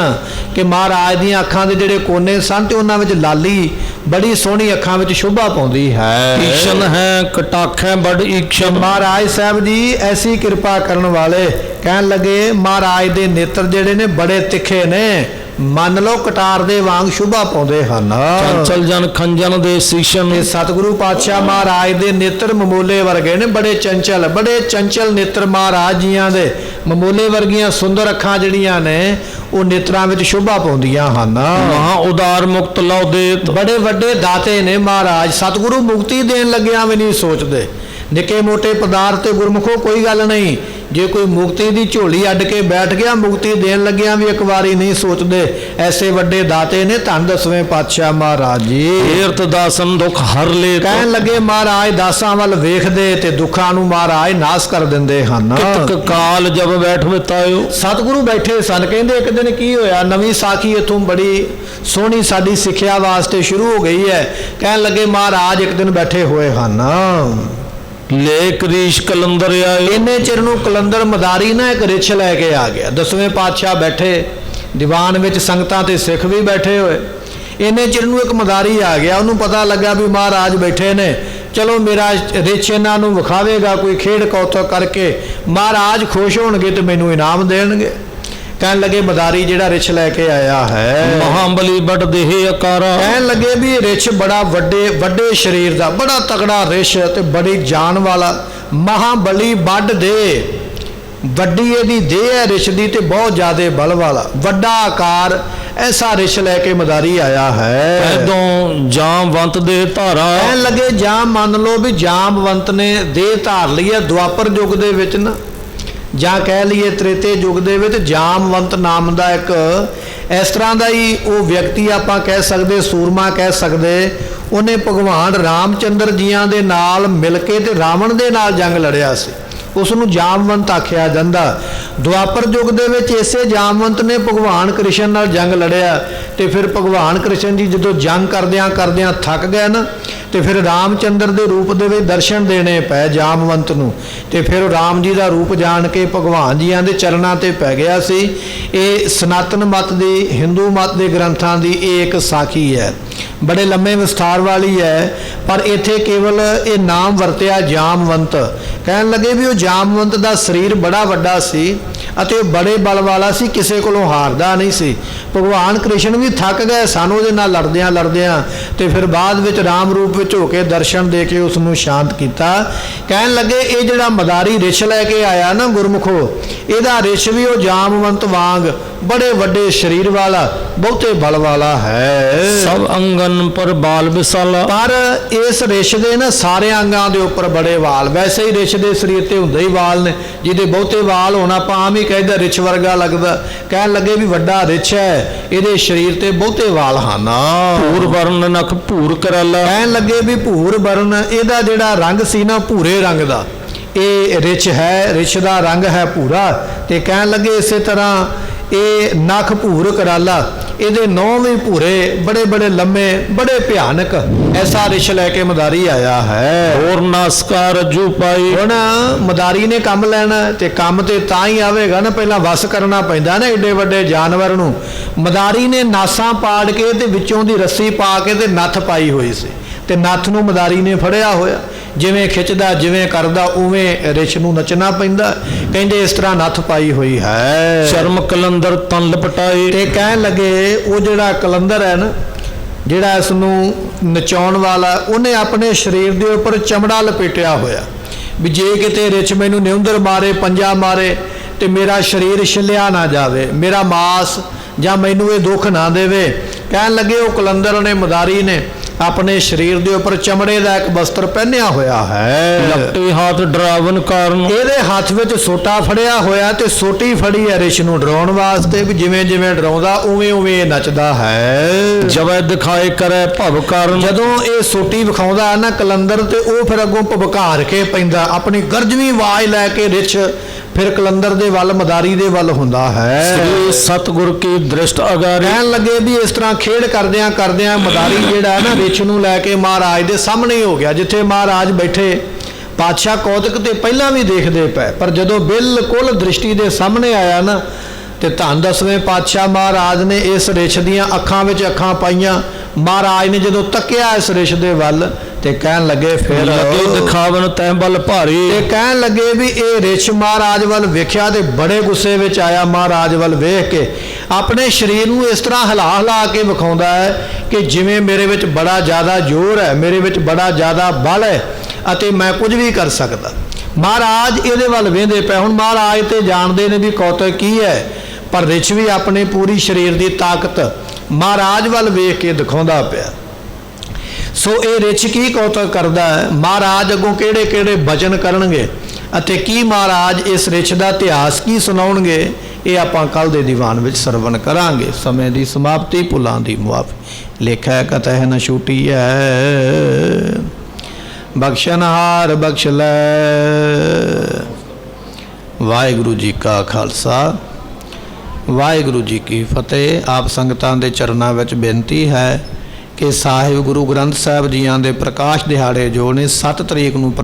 ਕਿ ਮਹਾਰਾਜ ਦੀਆਂ ਅੱਖਾਂ ਦੇ ਜਿਹੜੇ ਕੋਨੇ ਸਨ ਤੇ ਉਹਨਾਂ ਵਿੱਚ ਲਾਲੀ ਬੜੀ ਸੋਹਣੀ ਅੱਖਾਂ ਵਿੱਚ ਸ਼ੋਭਾ ਪਾਉਂਦੀ ਹੈ।
ਈਸ਼ਨ ਹੈ ਕਟਾਖੈ ਬੜ ਈਸ਼ਨ।
ਮਹਾਰਾਜ ਸਾਹਿਬ ਜੀ ਐਸੀ ਕਿਰਪਾ ਕਰਨ ਵਾਲੇ। ਕਹਿਣ ਲੱਗੇ ਮਹਾਰਾਜ ਦੇ ਨੇਤਰ ਜਿਹੜੇ ਨੇ ਬੜੇ ਤਿੱਖੇ ਨੇ, ਮੰਨ ਲਓ ਕਟਾਰ ਦੇ ਵਾਂਗ ਸ਼ੁਭਾ ਪਾਉਂਦੇ ਹਨ।
ਚੰਚਲ ਜਨ ਖੰਜਨ ਦੇ ਸੀਸ਼ਨ।
ਇਹ ਸਤਿਗੁਰੂ ਪਾਤਸ਼ਾਹ ਮਹਾਰਾਜ ਦੇ ਨੇਤਰ ਮਮੋਲੇ ਵਰਗੇ ਨੇ, ਬੜੇ ਚੰਚਲ ਨੇਤਰ ਮਹਾਰਾਜ ਜੀਆਂ ਦੇ ਮਮੋਲੇ ਵਰਗੀਆਂ ਸੁੰਦਰ ਅੱਖਾਂ ਜਿਹੜੀਆਂ ਨੇ ਉਹ ਨੇਤਰਾਂ ਵਿੱਚ ਸ਼ੋਭਾ ਪਾਉਂਦੀਆਂ ਹਨ।
ਮਹਾ ਉਦਾਰ ਮੁਕਤ ਲਉ ਦੇਤ।
ਬੜੇ ਵੱਡੇ ਦਾਤੇ ਨੇ ਮਹਾਰਾਜ। ਸਤਿਗੁਰੂ ਮੁਕਤੀ ਦੇਣ ਲੱਗਿਆਂ ਵੀ ਨਹੀਂ ਸੋਚਦੇ। ਨਿੱਕੇ ਮੋਟੇ ਪਦਾਰਥ ਤੇ ਗੁਰਮੁਖੋ ਕੋਈ ਗੱਲ ਨਹੀਂ, ਜੇ ਕੋਈ ਮੁਕਤੀ ਦੀ ਝੋਲੀ ਅੱਡ ਕੇ ਬੈਠ ਗਿਆ ਮੁਕਤੀ ਦੇਣ ਲੱਗਿਆਂ ਵੀ ਇੱਕ ਵਾਰੀ ਨਹੀਂ ਸੋਚਦੇ। ਐਸੇ ਵੱਡੇ ਦਾਤੇ ਨੇ ਧੰਨ ਦਸਵੇਂ ਪਾਤਸ਼ਾਹ ਮਹਾਰਾਜ ਜੀ।
ਏਰਤ ਦਾਸਨ ਦੁੱਖ ਹਰ ਲੇ।
ਕਹਿਣ ਲੱਗੇ ਮਹਾਰਾਜ ਦਾਸਾਂ ਵੱਲ ਵੇਖਦੇ ਤੇ ਦੁੱਖਾਂ ਨੂੰ ਮਹਾਰਾਜ ਨਾਸ ਕਰ ਦਿੰਦੇ ਹਨ।
ਕਿਤਕ ਕਾਲ ਜਬ ਬੈਠ ਬਿਤਾਇਓ।
ਸਤਿਗੁਰੂ ਬੈਠੇ ਸਨ। ਕਹਿੰਦੇ ਇੱਕ ਦਿਨ ਕੀ ਹੋਇਆ, ਨਵੀਂ ਸਾਖੀ ਇੱਥੋਂ ਬੜੀ ਸੋਹਣੀ ਸਾਡੀ ਸਿੱਖਿਆ ਵਾਸਤੇ ਸ਼ੁਰੂ ਹੋ ਗਈ ਹੈ। ਕਹਿਣ ਲੱਗੇ ਮਹਾਰਾਜ ਇੱਕ ਦਿਨ ਬੈਠੇ ਹੋਏ ਹਨ।
ਲੈ ਕਰੀਸ਼ ਕਲੰਦਰ ਆਇਓ।
ਇੰਨੇ ਚਿਰ ਨੂੰ ਕਲੰਦਰ ਮਦਾਰੀ ਨਾ ਇੱਕ ਰਿਛ ਲੈ ਕੇ ਆ ਗਿਆ। ਦਸਵੇਂ ਪਾਤਸ਼ਾਹ ਬੈਠੇ, ਦੀਵਾਨ ਵਿੱਚ ਸੰਗਤਾਂ ਤੇ ਸਿੱਖ ਵੀ ਬੈਠੇ ਹੋਏ। ਇੰਨੇ ਚਿਰ ਨੂੰ ਇੱਕ ਮਦਾਰੀ ਆ ਗਿਆ। ਉਹਨੂੰ ਪਤਾ ਲੱਗਾ ਵੀ ਮਹਾਰਾਜ ਬੈਠੇ ਨੇ, ਚਲੋ ਮੇਰਾ ਰਿਛ ਇਹਨਾਂ ਨੂੰ ਵਿਖਾਵੇਗਾ, ਕੋਈ ਖੇਡ ਕੌਤਕ ਕਰਕੇ ਮਹਾਰਾਜ ਖੁਸ਼ ਹੋਣਗੇ ਤੇ ਮੈਨੂੰ ਇਨਾਮ ਦੇਣਗੇ। ਕਹਿਣ ਲੱਗੇ ਮਦਾਰੀ ਜਿਹੜਾ ਰਿਛ ਲੈ ਕੇ ਆਇਆ ਹੈ
ਮਹਾਬਲੀ ਵੱਡ ਦੇਹ ਆਕਾਰਾ।
ਕਹਿਣ ਲੱਗੇ ਵੀ ਰਿਛ ਬੜਾ ਵੱਡੇ ਸਰੀਰ ਦਾ, ਬੜਾ ਤਕੜਾ ਰਿਛ ਤੇ ਬੜੀ ਜਾਨ ਵਾਲਾ। ਮਹਾਬਲੀ ਵੱਡ ਦੇ, ਵੱਡੀ ਇਹਦੀ ਦੇਹ ਹੈ ਰਿਛ ਦੀ ਤੇ ਬਹੁਤ ਜ਼ਿਆਦਾ ਬਲ ਵਾਲਾ, ਵੱਡਾ ਆਕਾਰ। ਐਸਾ ਰਿਛ ਲੈ ਕੇ ਮਦਾਰੀ ਆਇਆ ਹੈ।
ਐਦੋਂ ਜਾਮਵੰਤ ਦੇ ਧਾਰਾ।
ਕਹਿਣ ਲੱਗੇ ਜਾਮ ਮੰਨ ਲਓ ਵੀ ਜਾਮਵੰਤ ਨੇ ਦੇਹ ਧਾਰ ਲਈ ਹੈ ਦੁਆਪਰ ਯੁੱਗ ਦੇ ਵਿੱਚ ਨਾ, ਜਾਂ ਕਹਿ ਲਈਏ ਤ੍ਰੇਤੇ ਯੁੱਗ ਦੇ ਵਿੱਚ ਜਾਮਵੰਤ ਨਾਮ ਦਾ ਇੱਕ ਇਸ ਤਰ੍ਹਾਂ ਦਾ ਹੀ ਉਹ ਵਿਅਕਤੀ ਆਪਾਂ ਕਹਿ ਸਕਦੇ, ਸੂਰਮਾ ਕਹਿ ਸਕਦੇ। ਉਹਨੇ ਭਗਵਾਨ ਰਾਮਚੰਦਰ ਜੀਆਂ ਦੇ ਨਾਲ ਮਿਲ ਕੇ ਤੇ ਰਾਵਣ ਦੇ ਨਾਲ ਜੰਗ ਲੜਿਆ ਸੀ। ਉਸ ਨੂੰ ਜਾਮਵੰਤ ਆਖਿਆ ਜਾਂਦਾ। ਦੁਆਪਰ ਯੁੱਗ ਦੇ ਵਿੱਚ ਇਸੇ ਜਾਮਵੰਤ ਨੇ ਭਗਵਾਨ ਕ੍ਰਿਸ਼ਨ ਨਾਲ ਜੰਗ ਲੜਿਆ ਤੇ ਫਿਰ ਭਗਵਾਨ ਕ੍ਰਿਸ਼ਨ ਜੀ ਜਦੋਂ ਜੰਗ ਕਰਦਿਆਂ ਥੱਕ ਗਏ ਨਾ ਤੇ ਫਿਰ ਰਾਮਚੰਦਰ ਦੇ ਰੂਪ ਦੇ ਵਿੱਚ ਦਰਸ਼ਨ ਦੇਣੇ ਪਏ ਜਾਮਵੰਤ ਨੂੰ। ਤੇ ਫਿਰ ਰਾਮ ਜੀ ਦਾ ਰੂਪ ਜਾਣ ਕੇ ਭਗਵਾਨ ਜੀਆਂ ਦੇ ਚਰਨਾਂ ਤੇ ਪੈ ਗਿਆ ਸੀ। ਇਹ ਸਨਾਤਨ ਮਤ ਦੀ, ਹਿੰਦੂ ਮਤ ਦੇ ਗ੍ਰੰਥਾਂ ਦੀ ਇਹ ਇੱਕ ਸਾਖੀ ਹੈ, ਬੜੇ ਲੰਮੇ ਵਿਸਥਾਰ ਵਾਲੀ ਹੈ, ਪਰ ਇੱਥੇ ਕੇਵਲ ਇਹ ਨਾਮ ਵਰਤਿਆ ਜਾਮਵੰਤ। ਕਹਿਣ ਲੱਗੇ ਵੀ ਉਹ ਜਾਮਵੰਤ ਦਾ ਸਰੀਰ ਬੜਾ ਵੱਡਾ ਸੀ ਅਤੇ ਉਹ ਬੜੇ ਬਲ ਵਾਲਾ ਸੀ, ਕਿਸੇ ਕੋਲੋਂ ਹਾਰਦਾ ਨਹੀਂ ਸੀ। ਭਗਵਾਨ ਕ੍ਰਿਸ਼ਨ ਵੀ ਥੱਕ ਗਏ ਸਨ ਉਹਦੇ ਨਾਲ ਲੜਦਿਆਂ ਤੇ ਫਿਰ ਬਾਅਦ ਵਿੱਚ ਰਾਮ ਰੂਪ ਵਿੱਚ ਹੋ ਕੇ ਦਰਸ਼ਨ ਦੇ ਕੇ ਉਸ ਨੂੰ ਸ਼ਾਂਤ ਕੀਤਾ। ਕਹਿਣ ਲੱਗੇ ਇਹ ਜਿਹੜਾ ਮਦਾਰੀ ਰਿਛ ਲੈ ਕੇ ਆਇਆ ਨਾ ਗੁਰਮੁਖੋ, ਇਹਦਾ ਰਿਛ ਵੀ ਉਹ ਜਾਮਵੰਤ ਵਾਂਗ ਬੜੇ ਵੱਡੇ ਸਰੀਰ ਵਾਲਾ, ਬਹੁਤੇ ਬਲ ਵਾਲਾ ਹੈ।
ਸਭ ਅੰਗਨ ਪਰ ਬਾਲ ਵਿਸਾਲਾ।
ਪਰ ਇਸ ਰਿਛ ਦੇ ਨਾ ਸਾਰੇ ਅੰਗਾਂ ਦੇ ਉੱਪਰ ਬੜੇ ਵਾਲ। ਵੈਸੇ ਹੀ ਰਿਛ ਦੇ ਸਰੀਰ ਤੇ ਹੁੰਦੇ ਹੀ ਵਾਲ ਨੇ, ਜਿਹਦੇ ਬਹੁਤੇ ਵਾਲ ਹੋਣਾ ਆਪਾਂ ਆਮ ਹੀ ਕਹਿੰਦੇ ਰਿਛ ਵਰਗਾ ਲੱਗਦਾ। ਕਹਿਣ ਲੱਗੇ ਵੀ ਵੱਡਾ ਰਿਛ ਹੈ, ਇਹਦੇ ਸਰੀਰ ਤੇ ਬਹੁਤੇ ਵਾਲ ਹਨ।
ਭੂਰ ਵਰਨ ਨਖ ਭੂਰ ਕਰਾਲਾ।
ਕਹਿਣ ਲੱਗੇ ਵੀ ਭੂਰ ਵਰਨ, ਇਹਦਾ ਜਿਹੜਾ ਰੰਗ ਸੀ ਨਾ ਭੂਰੇ ਰੰਗ ਦਾ ਇਹ ਰਿਛ ਹੈ, ਰਿਛ ਦਾ ਰੰਗ ਹੈ ਭੂਰਾ। ਤੇ ਕਹਿਣ ਲੱਗੇ ਇਸੇ ਤਰ੍ਹਾਂ ਇਹ ਨਖ ਭੂਰ ਕਰਾਲਾ, ਇਹਦੇ ਨੌਂ ਵੀ ਭੂਰੇ, ਬੜੇ ਬੜੇ ਲੰਮੇ, ਬੜੇ ਭਿਆਨਕ। ਐਸਾ ਰਿਛ ਲੈ ਕੇ ਮਦਾਰੀ ਆਇਆ ਹੈ।
ਹੋਰ ਨਾਸਕਾਰ ਰਜੂ ਪਾਈ।
ਹੁਣ ਮਦਾਰੀ ਨੇ ਕੰਮ ਲੈਣਾ ਤੇ ਕੰਮ ਤੇ ਤਾਂ ਹੀ ਆਵੇਗਾ ਨਾ, ਪਹਿਲਾਂ ਵਸ ਕਰਨਾ ਪੈਂਦਾ ਨਾ ਏਡੇ ਵੱਡੇ ਜਾਨਵਰ ਨੂੰ। ਮਦਾਰੀ ਨੇ ਨਾਸਾਂ ਪਾੜ ਕੇ ਤੇ ਵਿੱਚੋਂ ਦੀ ਰੱਸੀ ਪਾ ਕੇ ਤੇ ਨੱਥ ਪਾਈ ਹੋਈ ਸੀ ਤੇ ਨੱਥ ਨੂੰ ਮਦਾਰੀ ਨੇ ਫੜਿਆ ਹੋਇਆ। ਜਿਵੇਂ ਖਿੱਚਦਾ, ਜਿਵੇਂ ਕਰਦਾ, ਉਵੇਂ ਰਿਛ ਨੂੰ ਨੱਚਣਾ ਪੈਂਦਾ। ਕਹਿੰਦੇ ਇਸ ਤਰ੍ਹਾਂ ਨੱਥ ਪਾਈ ਹੋਈ ਹੈ।
ਸ਼ਰਮ ਕਲੰਦਰ ਤਨ ਲਪਟਾਏ।
ਤੇ ਕਹਿਣ ਲੱਗੇ ਉਹ ਜਿਹੜਾ ਕਲੰਦਰ ਹੈ ਨਾ, ਜਿਹੜਾ ਇਸ ਨੂੰ ਨਚਾਉਣ ਵਾਲਾ, ਉਹਨੇ ਆਪਣੇ ਸਰੀਰ ਦੇ ਉੱਪਰ ਚਮੜਾ ਲਪੇਟਿਆ ਹੋਇਆ ਵੀ ਜੇ ਕਿਤੇ ਰਿਛ ਮੈਨੂੰ ਨਿਉਂਦਰ ਮਾਰੇ, ਪੰਜਾ ਮਾਰੇ ਤੇ ਮੇਰਾ ਸਰੀਰ ਛਿੱਲਿਆ ਨਾ ਜਾਵੇ, ਮੇਰਾ ਮਾਸ ਜਾਂ ਮੈਨੂੰ ਇਹ ਦੁੱਖ ਨਾ ਦੇਵੇ। ਕਹਿਣ ਲੱਗੇ ਉਹ ਕਲੰਦਰ ਨੇ, ਮਦਾਰੀ ਨੇ ਆਪਣੇ ਸਰੀਰ ਦੇ ਉੱਪਰ ਚਮੜੇ ਦਾ ਇੱਕ ਵਸਤਰ ਪਹਿਨਿਆ ਹੋਇਆ ਹੈ।
ਲਪਟੇ ਹੱਥ ਡਰਾਵਨ ਕਾਰਨ।
ਇਹਦੇ ਹੱਥ ਵਿੱਚ ਸੋਟਾ ਫੜਿਆ ਹੋਇਆ ਤੇ ਸੋਟੀ ਫੜੀ ਹੈ ਰਿਛ ਨੂੰ ਡਰਾਉਣ ਵਾਸਤੇ ਵੀ ਜਿਵੇਂ ਜਿਵੇਂ ਡਰਾਉਂਦਾ ਉਵੇਂ ਉਵੇਂ ਇਹ ਨੱਚਦਾ ਹੈ।
ਜਵੈ ਦਿਖਾਏ ਕਰੇ ਭਵ ਕਾਰਨ।
ਜਦੋਂ ਇਹ ਸੋਟੀ ਵਿਖਾਉਂਦਾ ਨਾ ਕਲੰਦਰ ਤੇ ਉਹ ਫਿਰ ਅੱਗੋਂ ਭਬਕਾਰ ਕੇ ਪੈਂਦਾ, ਆਪਣੀ ਗਰਜਵੀਂ ਆਵਾਜ਼ ਲੈ ਕੇ ਰਿਛ ਫਿਰ ਕਲੰਦਰ ਦੇ ਵੱਲ, ਮਦਾਰੀ ਦੇ ਵੱਲ ਹੁੰਦਾ ਹੈ।
ਸ੍ਰੀ ਸਤਿਗੁਰ ਕੀ ਦ੍ਰਿਸ਼ਟ ਅਗਾਰੀ।
ਕਹਿਣ ਲੱਗੇ ਵੀ ਇਸ ਤਰ੍ਹਾਂ ਖੇਡ ਕਰਦਿਆਂ ਮਦਾਰੀ ਜਿਹੜਾ ਨਾ ਰਿਛ ਨੂੰ ਲੈ ਕੇ ਮਹਾਰਾਜ ਦੇ ਸਾਹਮਣੇ ਹੀ ਹੋ ਗਿਆ। ਜਿੱਥੇ ਮਹਾਰਾਜ ਬੈਠੇ ਪਾਤਸ਼ਾਹ ਕੌਤਕ ਤੇ ਪਹਿਲਾਂ ਵੀ ਦੇਖਦੇ ਪਏ, ਪਰ ਜਦੋਂ ਬਿਲਕੁਲ ਦ੍ਰਿਸ਼ਟੀ ਦੇ ਸਾਹਮਣੇ ਆਇਆ ਨਾ ਤੇ ਧੰਨ ਦਸਵੇਂ ਪਾਤਸ਼ਾਹ ਮਹਾਰਾਜ ਨੇ ਇਸ ਰਿਛ ਦੀਆਂ ਅੱਖਾਂ ਵਿੱਚ ਅੱਖਾਂ ਪਾਈਆਂ। ਮਹਾਰਾਜ ਨੇ ਜਦੋਂ ਤੱਕਿਆ ਇਸ ਰਿਛ ਦੇ ਵੱਲ ਤੇ ਕਹਿਣ ਲੱਗੇ ਫਿਰ
ਲੱਗੇ ਦਿਖਾਵਨ ਤੈ ਬਲ ਭਾਰੀ।
ਤੇ ਕਹਿਣ ਲੱਗੇ ਵੀ ਇਹ ਰਿਛ ਮਹਾਰਾਜ ਵੱਲ ਵੇਖਿਆ ਤੇ ਬੜੇ ਗੁੱਸੇ ਵਿੱਚ ਆਇਆ। ਮਹਾਰਾਜ ਵੱਲ ਵੇਖ ਕੇ ਆਪਣੇ ਸਰੀਰ ਨੂੰ ਇਸ ਤਰ੍ਹਾਂ ਹਿਲਾ ਕੇ ਵਿਖਾਉਂਦਾ ਹੈ ਕਿ ਜਿਵੇਂ ਮੇਰੇ ਵਿੱਚ ਬੜਾ ਜ਼ਿਆਦਾ ਜ਼ੋਰ ਹੈ, ਮੇਰੇ ਵਿੱਚ ਬੜਾ ਜ਼ਿਆਦਾ ਬਲ ਹੈ ਅਤੇ ਮੈਂ ਕੁਝ ਵੀ ਕਰ ਸਕਦਾ। ਮਹਾਰਾਜ ਇਹਦੇ ਵੱਲ ਵੇਂਦੇ ਪਏ। ਹੁਣ ਮਹਾਰਾਜ ਤੇ ਜਾਣਦੇ ਨੇ ਵੀ ਕੌਤਕ ਕੀ ਹੈ, ਪਰ ਰਿਛ ਵੀ ਆਪਣੇ ਪੂਰੀ ਸਰੀਰ ਦੀ ਤਾਕਤ ਮਹਾਰਾਜ ਵੱਲ ਵੇਖ ਕੇ ਦਿਖਾਉਂਦਾ ਪਿਆ। ਸੋ ਇਹ ਰਿਛ ਕੀ ਕੌਤਕ ਕਰਦਾ ਹੈ, ਮਹਾਰਾਜ ਅੱਗੋਂ ਕਿਹੜੇ ਕਿਹੜੇ ਬਚਨ ਕਰਨਗੇ ਅਤੇ ਕੀ ਮਹਾਰਾਜ ਇਸ ਰਿਛ ਦਾ ਇਤਿਹਾਸ ਕੀ ਸੁਣਾਉਣਗੇ, ਇਹ ਆਪਾਂ ਕੱਲ ਦੇ ਦੀਵਾਨ ਵਿੱਚ ਸਰਵਣ ਕਰਾਂਗੇ। ਸਮੇਂ ਦੀ ਸਮਾਪਤੀ, ਭੁੱਲਾਂ ਦੀ ਮੁਆਫੀ, ਲੇਖਾ ਕਤਹਿ ਨ ਛੂਟੀ ਹੈ, ਬਖਸ਼ਨਹਾਰ ਬਖਸ਼ ਲੈ। ਵਾਹਿਗੁਰੂ ਜੀ ਕਾ ਖਾਲਸਾ, ਵਾਹਿਗੁਰੂ ਜੀ ਕੀ ਫਤਿਹ। ਆਪ ਸੰਗਤਾਂ ਦੇ ਚਰਨਾਂ ਵਿੱਚ ਬੇਨਤੀ ਹੈ ਕਿ ਸਾਹਿਬ ਗੁਰੂ ਗ੍ਰੰਥ ਸਾਹਿਬ ਜੀਆਂ ਦੇ ਪ੍ਰਕਾਸ਼ ਦਿਹਾੜੇ ਜੋ ਨੇ 7 ਤਰੀਕ ਨੂੰ